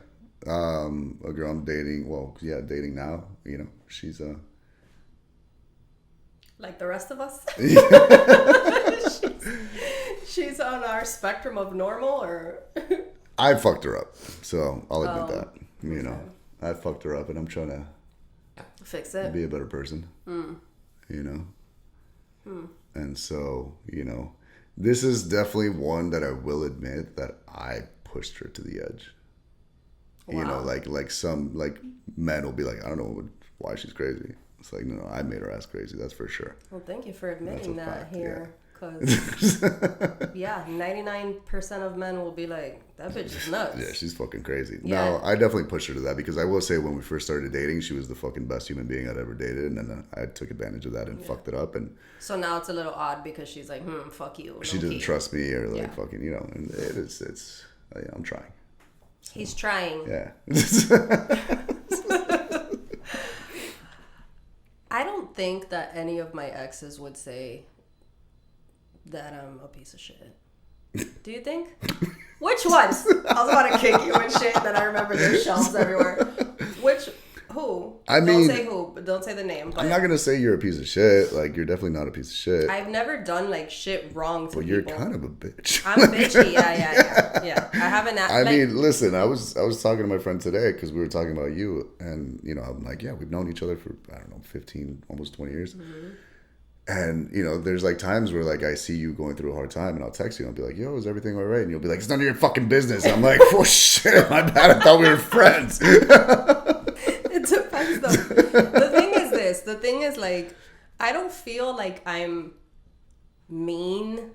A girl I'm dating. Well, yeah, dating now. You know, she's like the rest of us. she's on our spectrum of normal, or I fucked her up, so I'll admit that. You know, okay. I fucked her up, and I'm trying to fix it. Be a better person. You know, and so you know, this is definitely one that I will admit that I pushed her to the edge. Wow. You know, like some like men will be like, I don't know why she's crazy. It's like, no, I made her ass crazy. That's for sure. Well, thank you for admitting that fact, here. Yeah. Because, yeah, 99% of men will be like, that bitch is nuts. Yeah, she's fucking crazy. Yeah. No, I definitely pushed her to that because I will say when we first started dating, she was the fucking best human being I'd ever dated. And then I took advantage of that and fucked it up. And so now it's a little odd because she's like, fuck you. She doesn't trust me or like fucking, you know, and it's I'm trying. So, he's trying. Yeah. I don't think that any of my exes would say that I'm a piece of shit. Do you think? Which ones? I was about to kick you and shit, and then I remember there's shelves everywhere. Who? Don't say who, but don't say the name. But I'm not gonna say you're a piece of shit. Like you're definitely not a piece of shit. I've never done like shit wrong to people. But you're kind of a bitch. I'm bitchy. Yeah. I haven't. I mean, listen. I was talking to my friend today because we were talking about you, and you know, I'm like, yeah, we've known each other for 15, almost 20 years. Mm-hmm. And, you know, there's like times where like I see you going through a hard time and I'll text you and I'll be like, yo, is everything all right? And you'll be like, it's none of your fucking business. I'm like, oh shit, my bad. I thought we were friends. It depends though. The thing is like, I don't feel like I'm mean,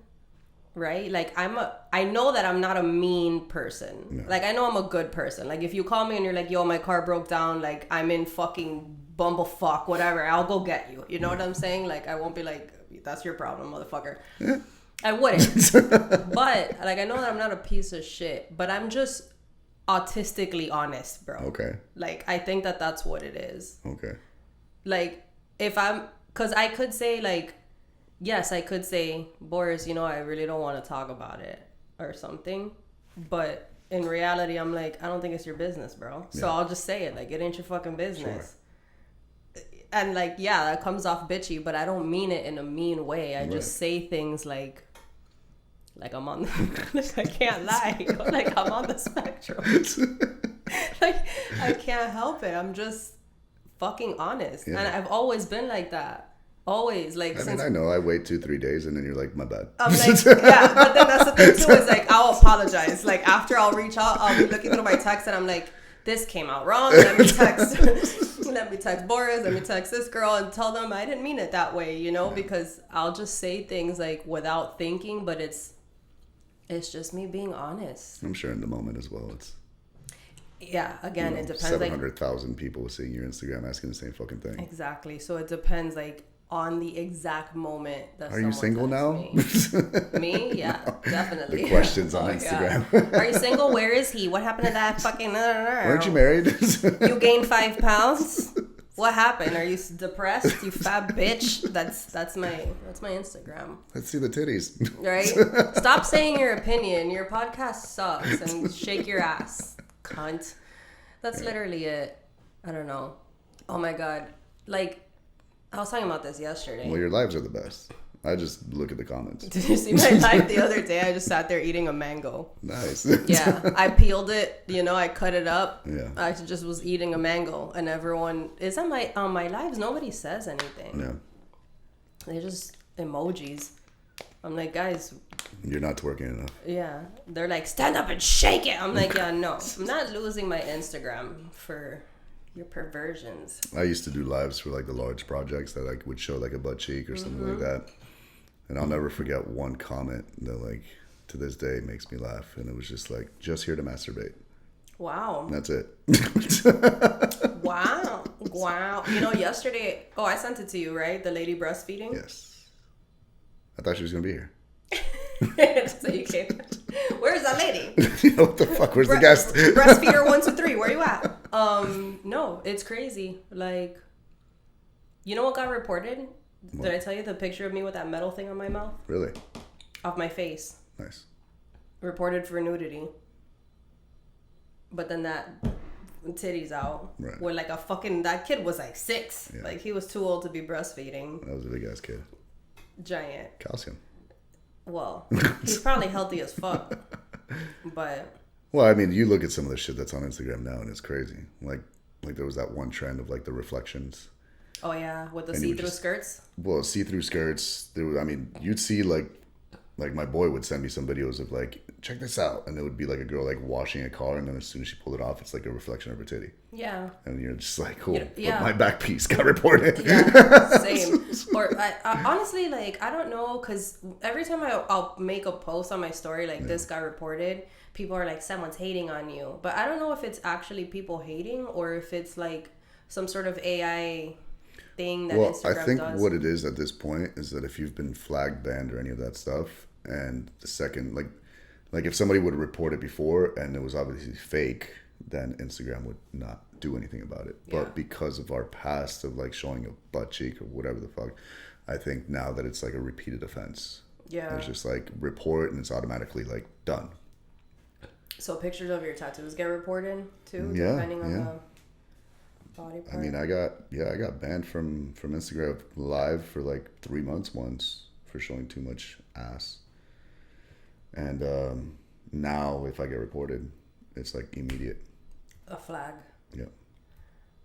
right? Like I know that I'm not a mean person. No. Like I know I'm a good person. Like if you call me and you're like, yo, my car broke down. Like I'm in fucking bumblefuck, whatever, I'll go get you. You know what I'm saying? Like, I won't be like, that's your problem, motherfucker. Yeah. I wouldn't. But, like, I know that I'm not a piece of shit, but I'm just autistically honest, bro. Okay. Like, I think that that's what it is. Okay. Like, because I could say, like, yes, I could say, Boris, you know, I really don't want to talk about it or something. But in reality, I'm like, I don't think it's your business, bro. So I'll just say it. Like, it ain't your fucking business. Sure. And like, yeah, that comes off bitchy, but I don't mean it in a mean way. I just say things like I'm on the, like, I can't lie. Like, I'm on the spectrum. Like, I can't help it. I'm just fucking honest. Yeah. And I've always been like that. Always. Like, I know. I wait 2-3 days and then you're like, my bad. I'm like, yeah, but then that's the thing too, is like, I'll apologize. Like, after I'll reach out, I'll be looking through my text and I'm like, this came out wrong. Let me text Boris, let me text this girl and tell them I didn't mean it that way, you know, because I'll just say things like without thinking, but it's just me being honest. I'm sure in the moment as well. It's again, it depends. 700,000 people seeing your Instagram asking the same fucking thing. Exactly. So it depends, like, on the exact moment that Are you single now? Me? Yeah, no. Definitely. The questions on Instagram. Yeah. Are you single? Where is he? What happened to that fucking... Weren't you married? You gained 5 pounds? What happened? Are you depressed? You fat bitch? That's my Instagram. Let's see the titties. Right? Stop saying your opinion. Your podcast sucks and shake your ass, cunt. That's literally it. I don't know. Oh my God. Like, I was talking about this yesterday. Well, your lives are the best. I just look at the comments. Did you see my life the other day? I just sat there eating a mango. Nice. Yeah. I peeled it, you know, I cut it up. Yeah. I just was eating a mango and everyone is on my lives. Nobody says anything. Yeah. They're just emojis. I'm like, guys. You're not twerking enough. Yeah. They're like, stand up and shake it. I'm like, yeah, no. I'm not losing my Instagram for your perversions. I used to do lives for like the large projects that like would show like a butt cheek or something like that. And I'll never forget one comment that like to this day makes me laugh. And it was just like, just here to masturbate. Wow. That's it. Wow. Wow. You know, yesterday, I sent it to you, right? The lady breastfeeding? Yes. I thought she was going to be here. So you came. Where's that lady? You know what the fuck? Where's the guest? Breastfeeder 1, 2, 3. Where you at? No, it's crazy. Like, you know what got reported? What? Did I tell you the picture of me with that metal thing on my mouth? Really? Off my face. Nice. Reported for nudity. But then that titties out. Right. When like that kid was like 6. Yeah. Like he was too old to be breastfeeding. That was a big ass kid. Giant. Calcium. Well, he's probably healthy as fuck. But. Well, I mean, you look at some of the shit that's on Instagram now and it's crazy. Like there was that one trend of like the reflections. Oh yeah, with the see-through skirts? Well, see-through skirts. You'd see like my boy would send me some videos of like, check this out. And it would be like a girl like washing a car. And then as soon as she pulled it off, it's like a reflection of her titty. Yeah. And you're just like, cool. Yeah. But my back piece got reported. Yeah, same. Or I honestly, like, I don't know. Because every time I'll make a post on my story, like this got reported, people are like, someone's hating on you. But I don't know if it's actually people hating or if it's like some sort of AI thing that Instagram I think does. What it is at this point is that if you've been flagged, banned, or any of that stuff, and the second, like if somebody would have reported before and it was obviously fake, then Instagram would not do anything about it. Yeah. But because of our past of like showing a butt cheek or whatever the fuck, I think now that it's like a repeated offense. Yeah. It's just like report and it's automatically like done. So pictures of your tattoos get reported too, depending on the body part. I mean, I got banned from Instagram Live for like 3 months once for showing too much ass. And now if I get reported, it's like immediate. A flag. Yeah.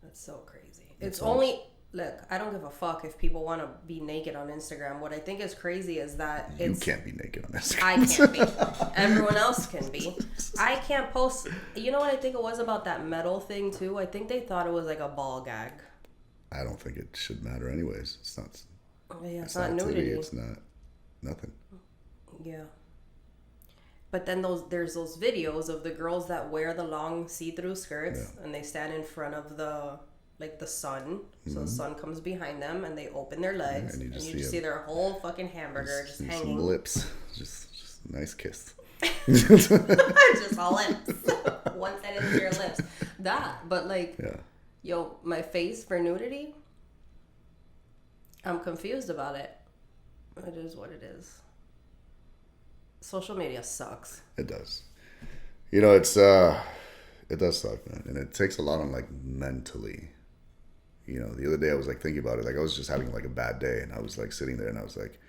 That's so crazy. It's only, look, I don't give a fuck if people want to be naked on Instagram. What I think is crazy is that you can't be naked on Instagram. I can't be. Everyone else can be. I can't post. You know what I think it was about that metal thing too? I think they thought it was like a ball gag. I don't think it should matter anyways. It's not. Yeah, it's not nudity. It's not nothing. Yeah. But then there's those videos of the girls that wear the long see-through skirts and they stand in front of the sun. So the sun comes behind them and they open their legs and you just see their whole fucking hamburger just hanging. Some lips. Just a nice kiss. Just all lips. One side into your lips. But like, yo, my face for nudity, I'm confused about it. It is what it is. Social media sucks. It does. You know, it does suck, man. And it takes a lot on like mentally. You know, the other day I was like thinking about it. Like I was just having like a bad day and I was like sitting there and I was like,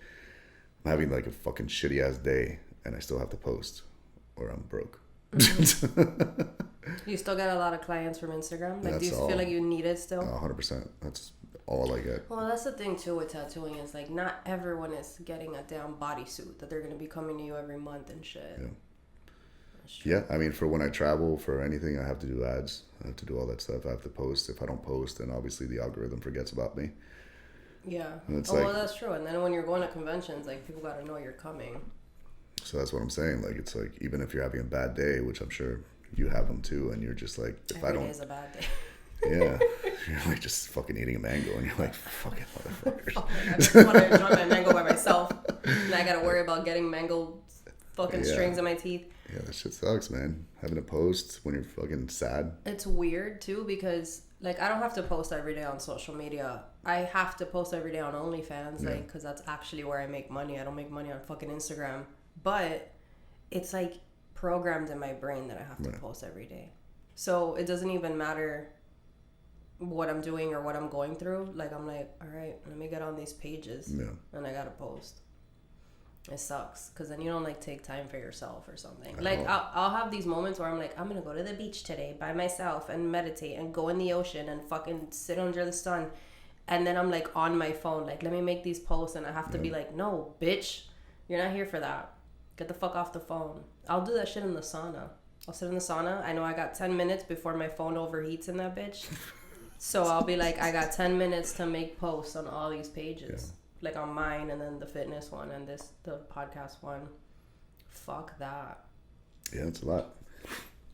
I'm having like a fucking shitty ass day and I still have to post or I'm broke. You still get a lot of clients from Instagram? Like, do you feel like you need it still? 100%. That's all I get. Well, that's the thing too with tattooing is like not everyone is getting a damn bodysuit that they're gonna be coming to you every month and shit. Yeah, I mean, for when I travel for anything, I have to do ads. I have to do all that stuff. I have to post. If I don't post, then obviously the algorithm forgets about me. Yeah. Well, that's true. And then when you're going to conventions, like people gotta know you're coming. So that's what I'm saying. Like it's like even if you're having a bad day, which I'm sure you have them too, and you're just like, Every day is a bad day. Yeah, you're like just fucking eating a mango, and you're like, fucking motherfuckers. I just want to enjoy my mango by myself, and I gotta worry about getting mango fucking strings in my teeth. Yeah, that shit sucks, man. Having to post when you're fucking sad. It's weird too because like I don't have to post every day on social media. I have to post every day on OnlyFans, like because that's actually where I make money. I don't make money on fucking Instagram, but it's like programmed in my brain that I have to post every day. So it doesn't even matter what I'm doing or what I'm going through. Like I'm like, all right, let me get on these pages and I gotta post. It sucks because then you don't like take time for yourself or something. Like I'll have these moments where I'm like, I'm gonna go to the beach today by myself and meditate and go in the ocean and fucking sit under the sun, and then I'm like on my phone like, let me make these posts, and I have to be like, no bitch, you're not here for that. Get the fuck off the phone. I'll do that shit in the sauna. I'll sit in the sauna. I know I got 10 minutes before my phone overheats in that bitch. So I'll be like, I got 10 minutes to make posts on all these pages. Like on mine and then the fitness one and the podcast one. Fuck that. Yeah, it's a lot.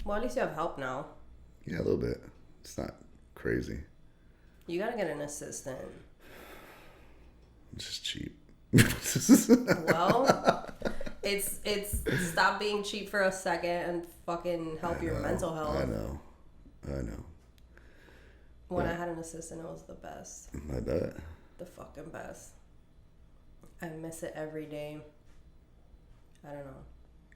Well, at least you have help now. Yeah, a little bit. It's not crazy. You gotta get an assistant. It's just cheap. Well, it's stop being cheap for a second and fucking help your mental health. I know. When I had an assistant, it was the best. I bet. The fucking best. I miss it every day. I don't know.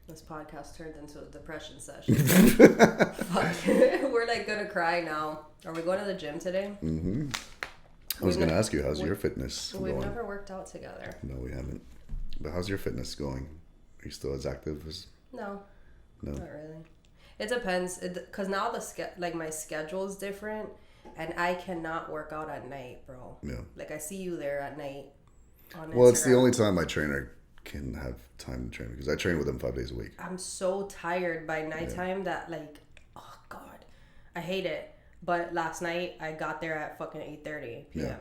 This podcast turned into a depression session. Fuck. We're like gonna cry now. Are we going to the gym today? Mm-hmm. I was gonna ask you, how's your fitness going? We've never worked out together. No, we haven't. But how's your fitness going? Are you still as active as? No. No. Not really. It depends. Cause now my schedule is different, and I cannot work out at night, bro. Yeah. Like I see you there at night. On Well, Instagram. it's the only time my trainer can have time to train because I train with him 5 days a week. I'm so tired by nighttime that like, oh God, I hate it. But last night I got there at fucking 8:30 p.m.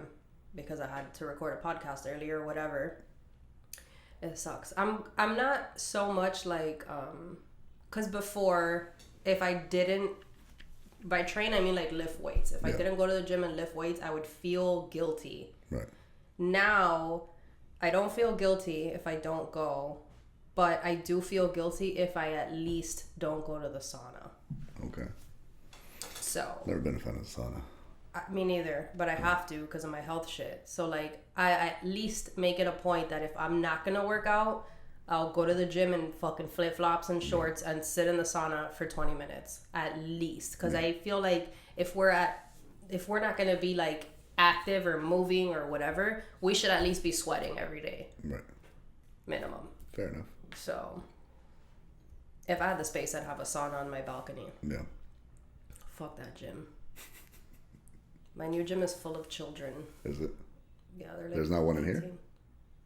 because I had to record a podcast earlier or whatever. It sucks. I'm not so much like cause before if I didn't by train I mean like lift weights. If I didn't go to the gym and lift weights, I would feel guilty. Right. Now I don't feel guilty if I don't go, but I do feel guilty if I at least don't go to the sauna. Okay. So. Never been a fan of the sauna. Me neither, but I have to because of my health shit. So like, I at least make it a point that if I'm not gonna work out, I'll go to the gym in fucking flip flops and shorts and sit in the sauna for 20 minutes at least. Because I feel like if we're not gonna be like active or moving or whatever, we should at least be sweating every day. Right. Minimum. Fair enough. So, if I had the space, I'd have a sauna on my balcony. Yeah. Fuck that gym. My new gym is full of children. Is it? Yeah, they're like. There's not one in 18. here?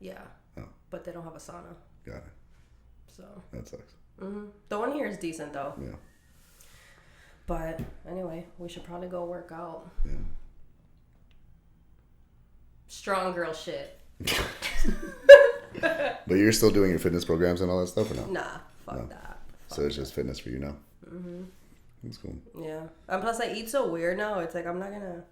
Yeah. Oh. But they don't have a sauna. Got it. So. That sucks. Mm-hmm. The one here is decent though. Yeah. But anyway, we should probably go work out. Yeah. Strong girl shit. But you're still doing your fitness programs and all that stuff, or no? Nah, fuck that. So it's just fitness for you now. Mm-hmm. That's cool. Yeah, and plus I eat so weird now. It's like I'm not gonna.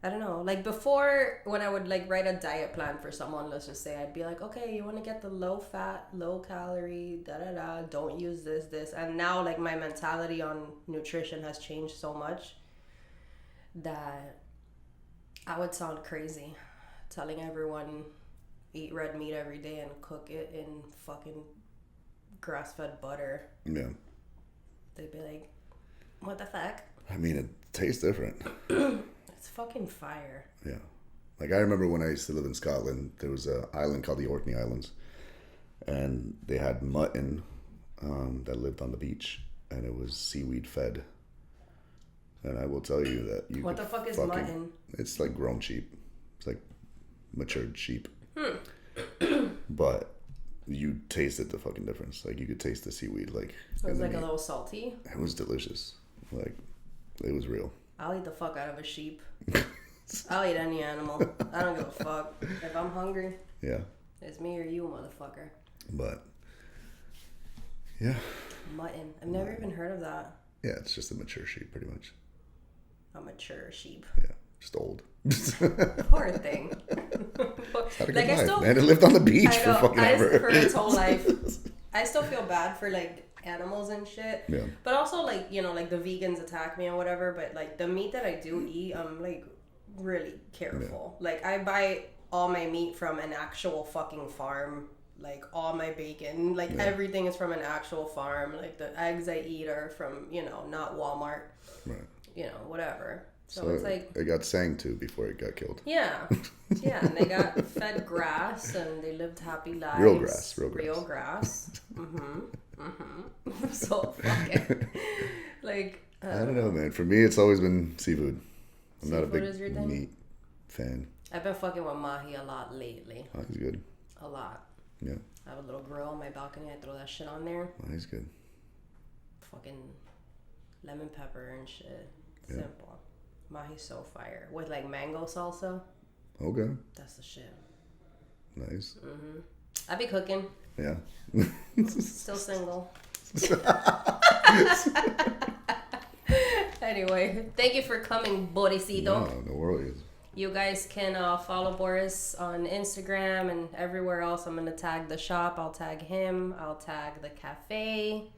I don't know. Like before, when I would like write a diet plan for someone, let's just say, I'd be like, okay, you want to get the low fat, low calorie, don't use this. And now like my mentality on nutrition has changed so much that I would sound crazy telling everyone eat red meat every day and cook it in fucking grass-fed butter. Yeah. They'd be like, what the fuck? I mean, it tastes different. It's fucking fire. Yeah. Like I remember when I used to live in Scotland, there was an island called the Orkney Islands, and they had mutton that lived on the beach, and it was seaweed fed. And I will tell you that you. What the fuck is mutton? It's like grown sheep. It's like matured sheep. But you tasted the fucking difference. Like you could taste the seaweed. Like it was like a little salty. It was delicious. Like it was real. I'll eat the fuck out of a sheep. I'll eat any animal. I don't give a fuck. If I'm hungry, yeah, it's me or you, motherfucker. But yeah, mutton. I've never even heard of that. Yeah, it's just a mature sheep, pretty much. A mature sheep. Yeah, just old. Poor thing. Had a good life, man. It lived on the beach for fucking ever. For its whole life. I still feel bad for like animals and shit. Yeah. But also like, you know, like the vegans attack me and whatever, but like the meat that I do eat, I'm like really careful. Yeah. Like I buy all my meat from an actual fucking farm. Like all my bacon, like everything is from an actual farm. Like the eggs I eat are from, you know, not Walmart. Right. You know, whatever. So it's like it got sang to before it got killed. Yeah. Yeah, and they got fed grass and they lived happy lives. Real grass. So fucking like I don't know, man. For me it's always been seafood. I'm not a big meat fan. I've been fucking with mahi a lot lately. Mahi's good. A lot. Yeah. I have a little grill on my balcony. I throw that shit on there. Mahi's good. Fucking lemon pepper and shit. Yeah. Simple. Mahi's so fire. With like mango salsa. Okay. That's the shit. Nice. I be cooking. Yeah. Still single. Anyway, thank you for coming, Borisito. No worries. You guys can follow Boris on Instagram and everywhere else. I'm going to tag the shop. I'll tag him. I'll tag the cafe.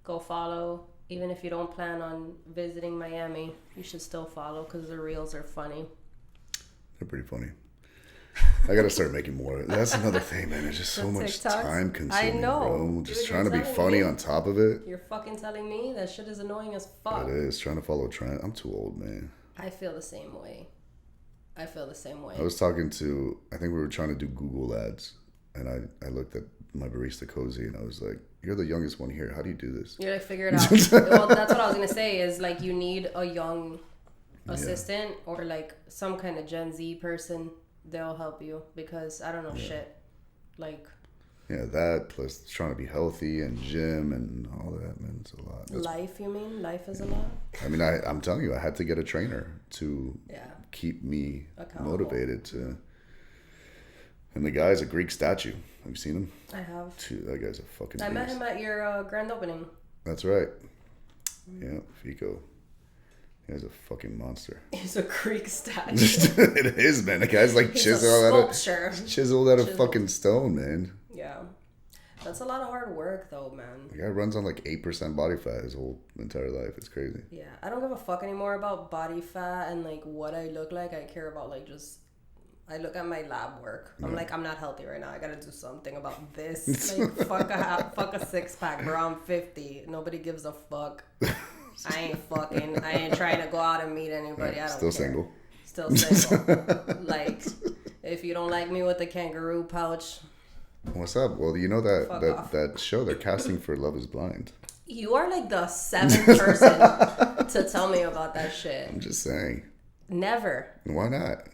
Go follow. Even if you don't plan on visiting Miami, you should still follow because the reels are funny. They're pretty funny. I gotta start making more. That's another thing, man. It's just so much time consuming. I know. Bro. Just trying to be funny on top of it. You're fucking telling me that shit is annoying as fuck. It is. Trying to follow a trend. I'm too old, man. I feel the same way. I was talking to, I think we were trying to do Google ads, and I looked at my barista Cozy, and I was like, "You're the youngest one here. How do you do this?" You're like, figure it out. Well, that's what I was gonna say. Is like you need a young assistant or like some kind of Gen Z person. They'll help you because I don't know shit. Like. Yeah, that plus trying to be healthy and gym and all that, man, it's a lot. Life, you mean? Life is a lot? I mean, I'm telling you, I had to get a trainer to keep me motivated to. And the guy's a Greek statue. Have you seen him? I have. That guy's a fucking I met him at your grand opening. That's right. Yeah, Fico. He's a fucking monster. He's a Greek statue. It is, man. The guy's like chiseled out of fucking stone, man. Yeah. That's a lot of hard work, though, man. The guy runs on like 8% body fat his whole entire life. It's crazy. Yeah. I don't give a fuck anymore about body fat and like what I look like. I care about like just... I look at my lab work. I'm like, I'm not healthy right now. I gotta do something about this. Like, fuck a six pack, bro. I'm 50. Nobody gives a fuck. I ain't trying to go out and meet anybody. Yeah, I don't still care. Single. Still single. Like, if you don't like me with the kangaroo pouch. What's up? Well, you know that show they're casting for Love is Blind. You are like the 7th person to tell me about that shit. I'm just saying. Never. Why not?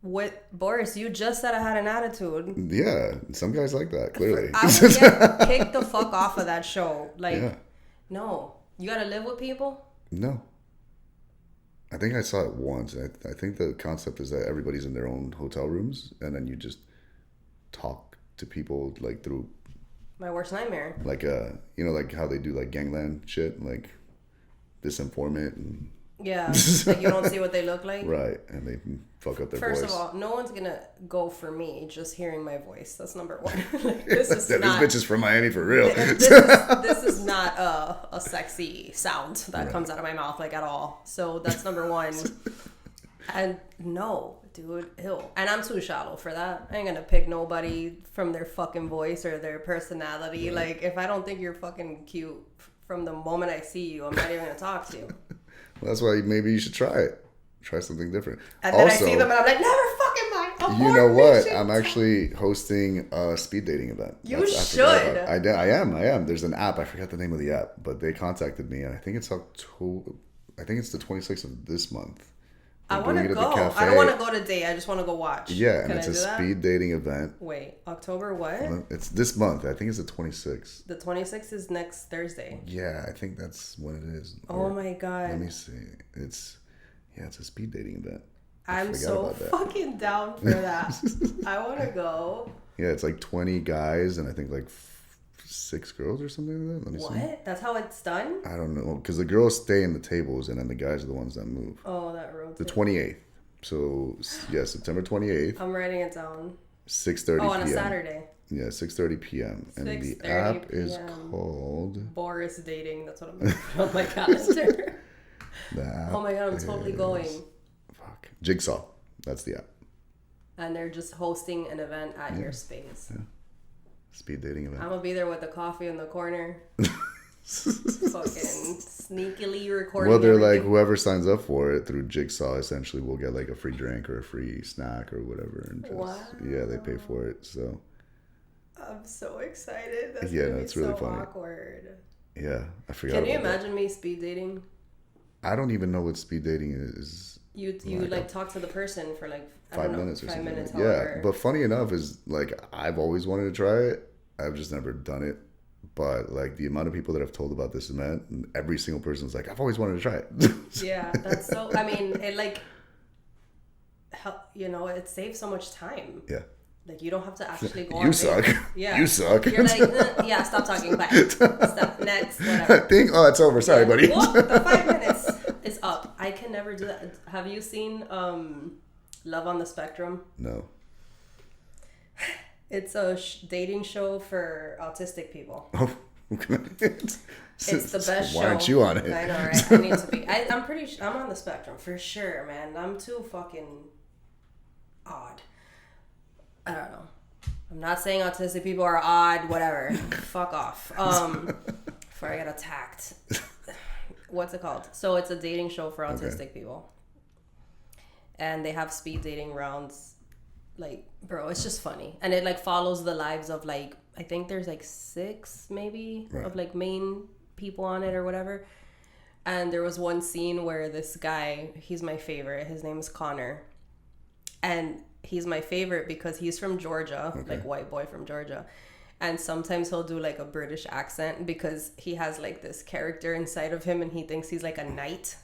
What, Boris, you just said I had an attitude. Yeah, some guys like that, clearly. I would get kicked the fuck off of that show. Like, no. You gotta live with people? No. I think I saw it once. I think the concept is that everybody's in their own hotel rooms, and then you just talk to people like through... My worst nightmare. Like, like how they do like gangland shit, like this informant and... Yeah, like you don't see what they look like. Right, and they fuck up their voice. First of all, no one's gonna go for me just hearing my voice. That's number one. Like, this is not... This bitch is from Miami for real. This is not a sexy sound that comes out of my mouth, like, at all. So that's number one. And no, dude, ew. And I'm too shallow for that. I ain't gonna pick nobody from their fucking voice or their personality. Right. Like, if I don't think you're fucking cute from the moment I see you, I'm not even gonna talk to you. Well, that's why maybe you should try it. Try something different. And then also, I see them and I'm like, never fucking mind. You know what? I'm actually hosting a speed dating event. You should. I am. There's an app. I forgot the name of the app, but they contacted me, and I think it's October. I think it's the 26th of this month. I want to go. I don't want to go today. I just want to go watch. Yeah, and it's a speed dating event. Wait, October what? It's this month. I think it's the 26th. The 26th is next Thursday. Yeah, I think that's when it is. Oh my god. Let me see. It's a speed dating event. I'm so fucking down for that. I want to go. Yeah, it's like 20 guys and I think like 6 girls or something like that. Let me see. What? That's how it's done? I don't know. Because the girls stay in the tables and then the guys are the ones that move. Oh, that rotates. The 28th. So, yeah, September 28th. I'm writing it down. 6:30 p.m. Oh, on a Saturday. Yeah, 6:30 p.m. And the app is called... Boris Dating. That's what I'm going to put on my calendar. Oh my god, I'm totally going. Fuck. Jigsaw. That's the app. And they're just hosting an event at your space. Yeah. Speed dating event. I'm gonna be there with the coffee in the corner. Fucking sneakily recording. Well, they're like, whoever signs up for it through Jigsaw essentially will get like a free drink or a free snack or whatever. And just, yeah, they pay for it. So I'm so excited. That's it's really funny. Awkward. Yeah, I forgot. Can you imagine me speed dating? I don't even know what speed dating is. You like talk to the person for like 5 minutes or something. 5 minutes. Yeah, but funny enough is like I've always wanted to try it. I've just never done it. But like the amount of people that I've told about this event, every single person's like, I've always wanted to try it. Yeah, that's so. I mean, it like, it saves so much time. Yeah. Like, you don't have to actually go on You dates. suck. Yeah. You suck. You're like, yeah, stop talking. Bye. Stop. Next. Whatever. It's over. Sorry, buddy. Well, the 5 minutes is up. I can never do that. Have you seen Love on the Spectrum? No. It's a dating show for autistic people. Oh, okay. It's the best show. Why aren't you on it? I know, right? I need to be. I'm pretty sure I'm on the spectrum for sure, man. I'm too fucking odd. I don't know. I'm not saying autistic people are odd, whatever. Fuck off. Before I get attacked. What's it called? So it's a dating show for autistic people. And they have speed dating rounds. Like, bro, it's just funny. And it like follows the lives of like, I think there's like 6 maybe of like main people on it or whatever. And there was one scene where this guy, he's my favorite. His name is Connor. And he's my favorite because he's from Georgia, like white boy from Georgia. And sometimes he'll do like a British accent because he has like this character inside of him and he thinks he's like a knight,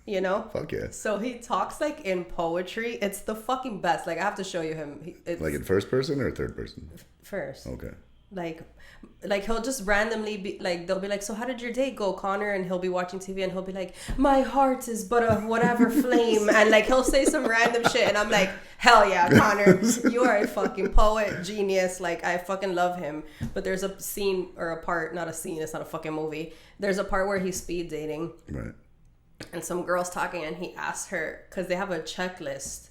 you know? Fuck yeah. So he talks like in poetry. It's the fucking best. Like, I have to show you him. It's Like in first person or third person? first. Okay. Like he'll just randomly be like, they'll be like, so how did your day go, Connor? And he'll be watching TV and he'll be like, my heart is but a whatever flame. And like, he'll say some random shit. And I'm like, hell yeah, Connor, you are a fucking poet, genius. Like, I fucking love him. But there's a scene or a part, not a scene, it's not a fucking movie. There's a part where he's speed dating. Right. And some girl's talking and he asks her, because they have a checklist.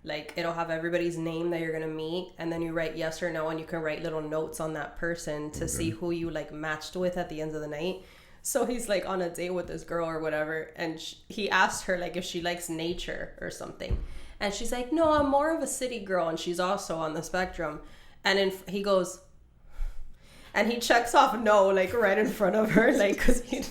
Like, it'll have everybody's name that you're going to meet. And then you write yes or no. And you can write little notes on that person to see who you, like, matched with at the end of the night. So he's, like, on a date with this girl or whatever. And he asked her, like, if she likes nature or something. And she's like, no, I'm more of a city girl. And she's also on the spectrum. And then he goes... And he checks off no, like, right in front of her. Like, because he...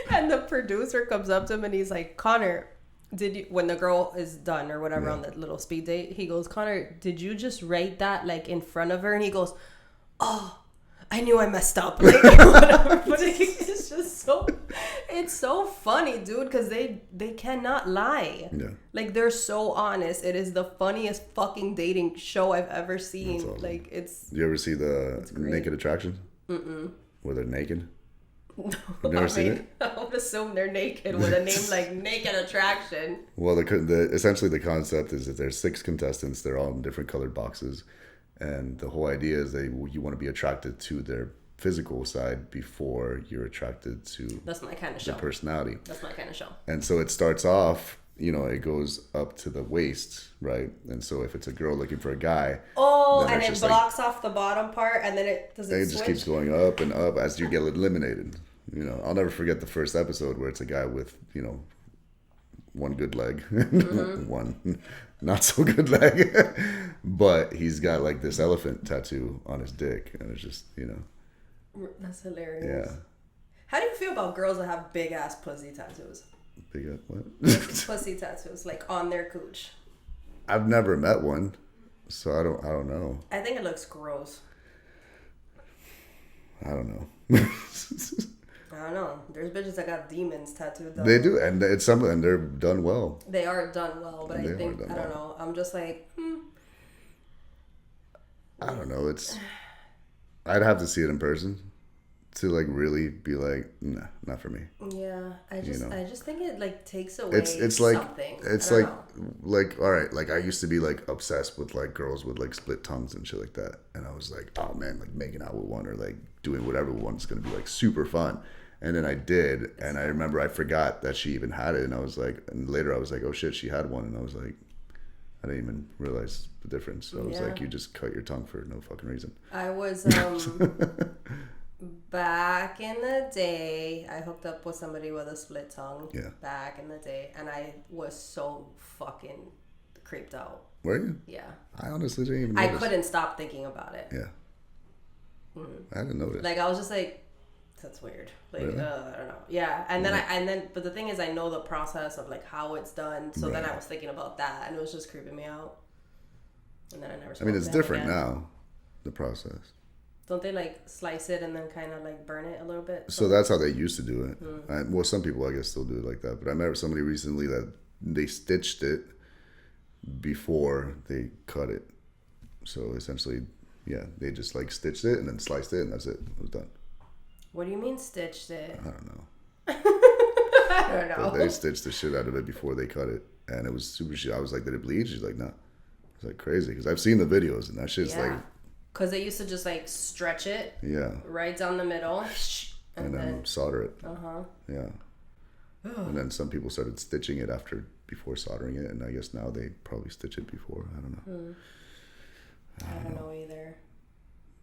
And the producer comes up to him and he's like, Connor... Did you, when the girl is done or whatever on that little speed date, he goes, Connor, did you just write that like in front of her? And he goes, oh, I knew I messed up. Like, whatever. But it's just so, it's so funny, dude, because they cannot lie. Yeah. Like, they're so honest. It is the funniest fucking dating show I've ever seen. Awesome. Like, it's... Do you ever see the Naked Attraction? Mm-mm. Where they're naked? You've never seen it? I would assume they're naked with a name like Naked Attraction. Well, essentially the concept is that there's 6 contestants. They're all in different colored boxes. And the whole idea is you want to be attracted to their physical side before you're attracted to That's my kind of show. Their personality. That's my kind of show. And so it starts off, it goes up to the waist, right? And so if it's a girl looking for a guy... Oh, and it blocks off the bottom part, and then it just keeps going up and up as you get eliminated. I'll never forget the first episode where it's a guy with, one good leg, one not so good leg, but he's got like this elephant tattoo on his dick, and it's just, That's hilarious. Yeah. How do you feel about girls that have big ass pussy tattoos? Big what? Pussy tattoos, like on their cooch. I've never met one, so I don't know. I think it looks gross. I don't know. I don't know. There's bitches that got demons tattooed. They do, and it's some, and they're done well. They are done well, but I don't know. I'm just like, I don't know. I'd have to see it in person to like really be like, nah, not for me. Yeah, I just think it like takes away. It's like something. It's like all right, like I used to be like obsessed with like girls with like split tongues and shit like that, and I was like, oh man, like making out with one or like doing whatever with one is gonna be like super fun. And then I did, and I remember I forgot that she even had it, and I was like, and later I was like, oh shit, she had one, and I was like, I didn't even realize the difference. So I was like, you just cut your tongue for no fucking reason. I was back in the day, I hooked up with somebody with a split tongue. Yeah. Back in the day, and I was so fucking creeped out. Were you? Yeah. I honestly didn't even notice. I couldn't stop thinking about it. Yeah. I didn't notice. Like, I was just like, that's weird. Like, really? I don't know. Yeah. And then but the thing is, I know the process of like how it's done. So then I was thinking about that, and it was just creeping me out. And then I never. I mean, it's different now, the process. Don't they like slice it and then kind of like burn it a little bit? So that's how they used to do it. Well, some people I guess still do it like that. But I met somebody recently that they stitched it before they cut it. So essentially, yeah, they just like stitched it and then sliced it, and that's it. It was done. What do you mean stitched it? I don't know. I don't know. But they stitched the shit out of it before they cut it, and it was super shit. I was like, did it bleed? She's like, no. It's like crazy because I've seen the videos, and that shit's like. Because they used to just like stretch it. Yeah. Right down the middle. And then solder it. Yeah. And then some people started stitching it before soldering it, and I guess now they probably stitch it before. I don't know. I don't know either.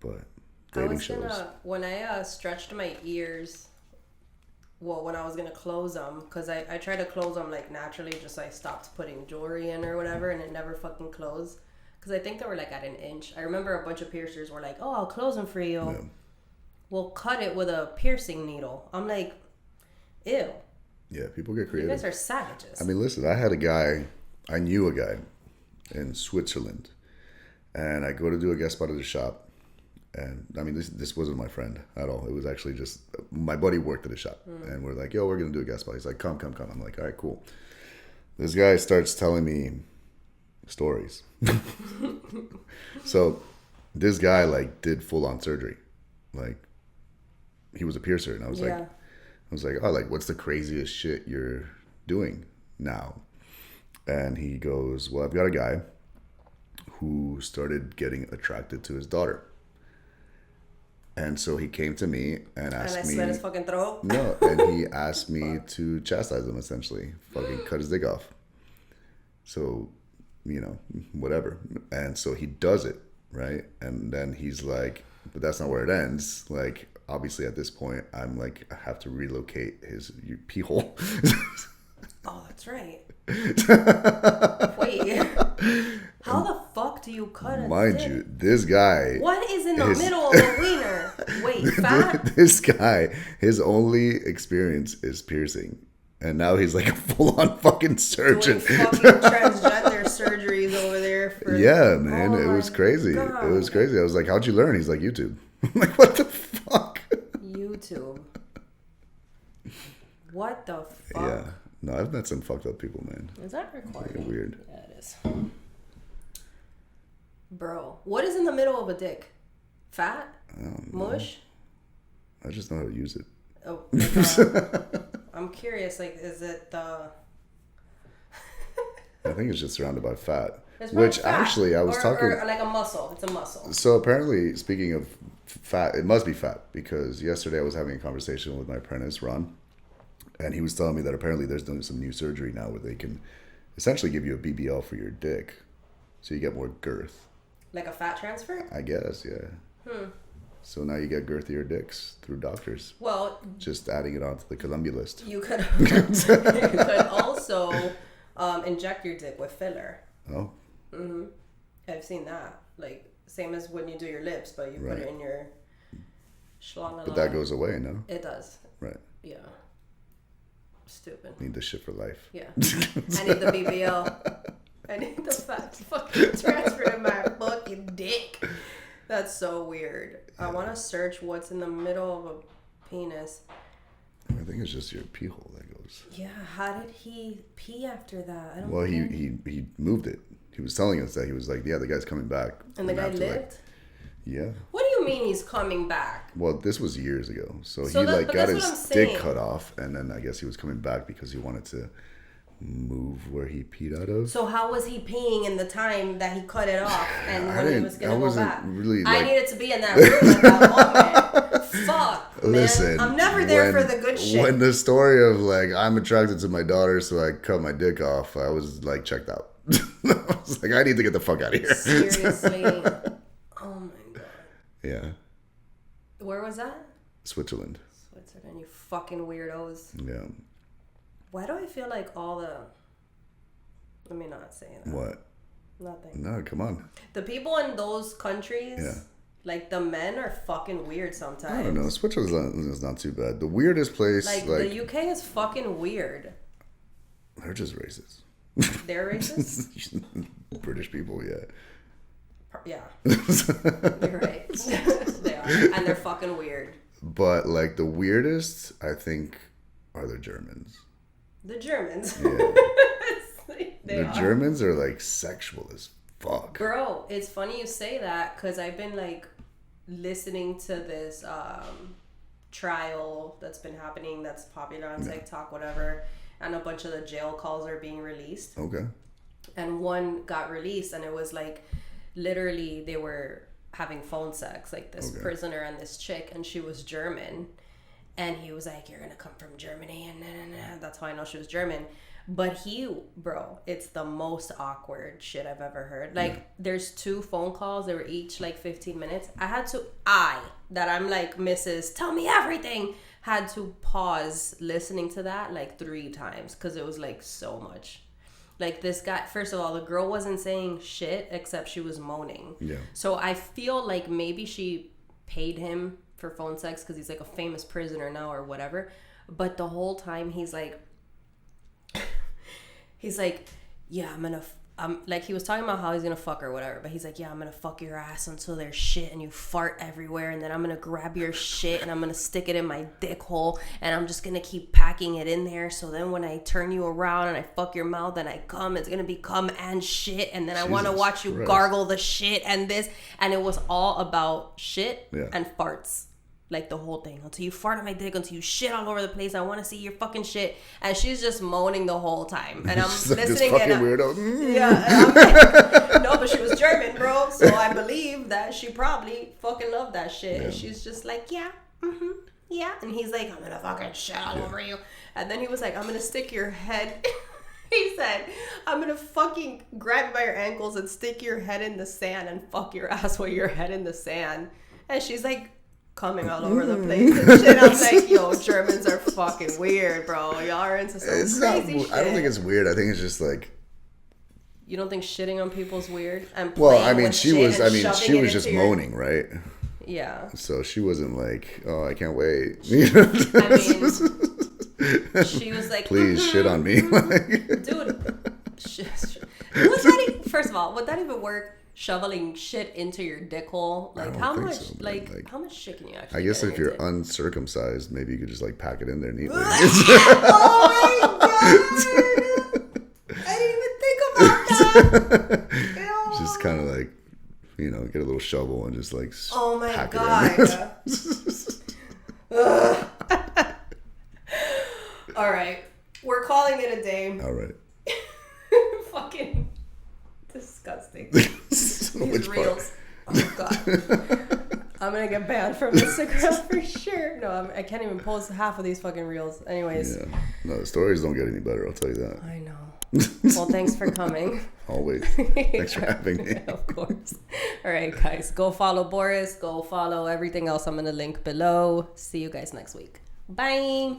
But dating shows. When I stretched my ears, well, when I was gonna close them, because I tried to close them like naturally, just I stopped putting jewelry in or whatever, and it never fucking closed. Because I think they were like at an inch. I remember a bunch of piercers were like, "Oh, I'll close them for you." Yeah. We'll cut it with a piercing needle. I'm like, ew. Yeah, people get creative. You guys are savages. I mean, listen, I knew a guy in Switzerland, and I go to do a guest spot at the shop, and I mean, this wasn't my friend at all. It was actually just, my buddy worked at the shop, and we're like, yo, we're going to do a guest spot. He's like, come. I'm like, all right, cool. This guy starts telling me stories. So this guy like did full-on surgery. Like, he was a piercer, and I was like, oh, like, what's the craziest shit you're doing now? And he goes, well, I've got a guy who started getting attracted to his daughter. And so he came to me and asked me. And I slit his fucking throat? No, and he asked me to chastise him, essentially. Fucking cut his dick off. So, you know, whatever. And so he does it, right? And then he's like, but that's not where it ends. Like, obviously at this point, I'm like, I have to relocate his pee hole. Oh, that's right. Wait. How the fuck do you cut a Mind dick? you, this guy... What is in the middle of the wiener? Wait, fat? This guy, his only experience is piercing. And now he's like a full-on fucking surgeon. Doing fucking transgender surgeries over there. Yeah, man. It was crazy. God. It was crazy. I was like, how'd you learn? He's like, YouTube. I'm like, what the fuck? YouTube. What the fuck? Yeah. No, I've met some fucked up people, man. Is that recording? Like, weird. Yeah, it is. Bro, what is in the middle of a dick? Fat? I don't know. Mush? I just know how to use it. Oh, like, I'm curious, like, is it the... I think it's just surrounded by fat. Which fat. Actually, I was talking... Or like a muscle. It's a muscle. So apparently, speaking of fat, it must be fat. Because yesterday I was having a conversation with my apprentice, Ron. And he was telling me that apparently there's doing some new surgery now where they can essentially give you a BBL for your dick. So you get more girth. Like a fat transfer? I guess, yeah. So now you get girthier dicks through doctors. Well, just adding it onto the Columbia list. You could also inject your dick with filler. Oh. Mm-hmm. I've seen that. Like, same as when you do your lips, but you put it in your schlong. But that goes away, no? It does. Right. Yeah. Stupid. Need this shit for life. Yeah. I need the BBL. I need the fat fucking transfer in my fucking dick. That's so weird. Yeah. I want to search what's in the middle of a penis. I think it's just your pee hole that goes. Yeah. How did he pee after that? I don't. Well, he moved it. He was telling us that he was like, yeah, the guy's coming back. And the guy lived? Like, yeah. What do you mean he's coming back? Well, this was years ago. So he like got his dick cut off, and then I guess he was coming back because he wanted to move where he peed out of. So how was he peeing in the time that he cut it off and when he was gonna go back? Really, I needed to be in that room at that moment. Fuck, man. Listen, I'm never there for the good shit. When the story of like I'm attracted to my daughter, so I cut my dick off, I was like checked out. I was like, I need to get the fuck out of here. Seriously. Oh my god. Yeah. Where was that? Switzerland. Switzerland, you fucking weirdos. Yeah. Why do I feel like all the... Let me not say that. What? Nothing. No, come on. The people in those countries, like the men are fucking weird sometimes. I don't know. Switzerland is not too bad. The weirdest place... Like the UK is fucking weird. They're just racist. They're racist? British people, yeah. Yeah. You're right. They are. And they're fucking weird. But like the weirdest, I think, are the Germans. The Germans. Yeah. The Germans are like sexual as Fuck. Bro, it's funny you say that because I've been like listening to this trial that's been happening that's popular on TikTok, whatever, and a bunch of the jail calls are being released. Okay. And one got released, and it was like literally they were having phone sex, like this prisoner and this chick, and she was German. And he was like, "You're gonna come from Germany," and that's how I know she was German. But bro, it's the most awkward shit I've ever heard. Like, there's 2 phone calls. They were each like 15 minutes. I'm like, Mrs. Tell me everything, had to pause listening to that like 3 times because it was like so much. Like, this guy, first of all, the girl wasn't saying shit except she was moaning. Yeah. So I feel like maybe she paid him for phone sex because he's like a famous prisoner now or whatever. But the whole time he's like, yeah, like, he was talking about how he's gonna fuck her or whatever, but he's like, yeah, I'm gonna fuck your ass until there's shit and you fart everywhere, and then I'm gonna grab your shit and I'm gonna stick it in my dick hole, and I'm just gonna keep packing it in there, so then when I turn you around and I fuck your mouth and I come, it's gonna be cum and shit, and then I want to watch you gargle the shit and this, and it was all about shit and farts. Like, the whole thing, until you fart on my dick, until you shit all over the place. I want to see your fucking shit. And she's just moaning the whole time. And I'm listening. Like, this fucking weirdo. Yeah. And I'm like, no, but she was German, bro. So I believe that she probably fucking loved that shit. Yeah. And she's just like, yeah, yeah. And he's like, I'm gonna fucking shit all over you. And then he was like, I'm gonna stick your head. He said, I'm gonna fucking grab you by your ankles and stick your head in the sand and fuck your ass with your head in the sand. And she's like, coming all over the place and shit. I was like, yo, Germans are fucking weird, bro. Y'all are into some crazy shit. I don't think it's weird. I think it's just like... You don't think shitting on people's weird? And she was just moaning, right? Yeah. So she wasn't like, oh, I can't wait. I mean, she was like, please shit on me. Dude, first of all, would that even work? Shoveling shit into your dick hole, like how much, so, like how much shit can you actually? I guess if you're uncircumcised, maybe you could just like pack it in there neatly. Oh my god! I didn't even think about that. Just kind of like, get a little shovel and just like. Oh my pack god! All right, we're calling it a day. All right. Fucking. Disgusting. These reels. Oh god. I'm gonna get banned from Instagram for sure. No, I can't even post half of these fucking reels. Anyways. Yeah. No, the stories don't get any better, I'll tell you that. I know. Well, thanks for coming. Always. Thanks for having me. Of course. All right, guys. Go follow Boris. Go follow everything else I'm gonna link below. See you guys next week. Bye.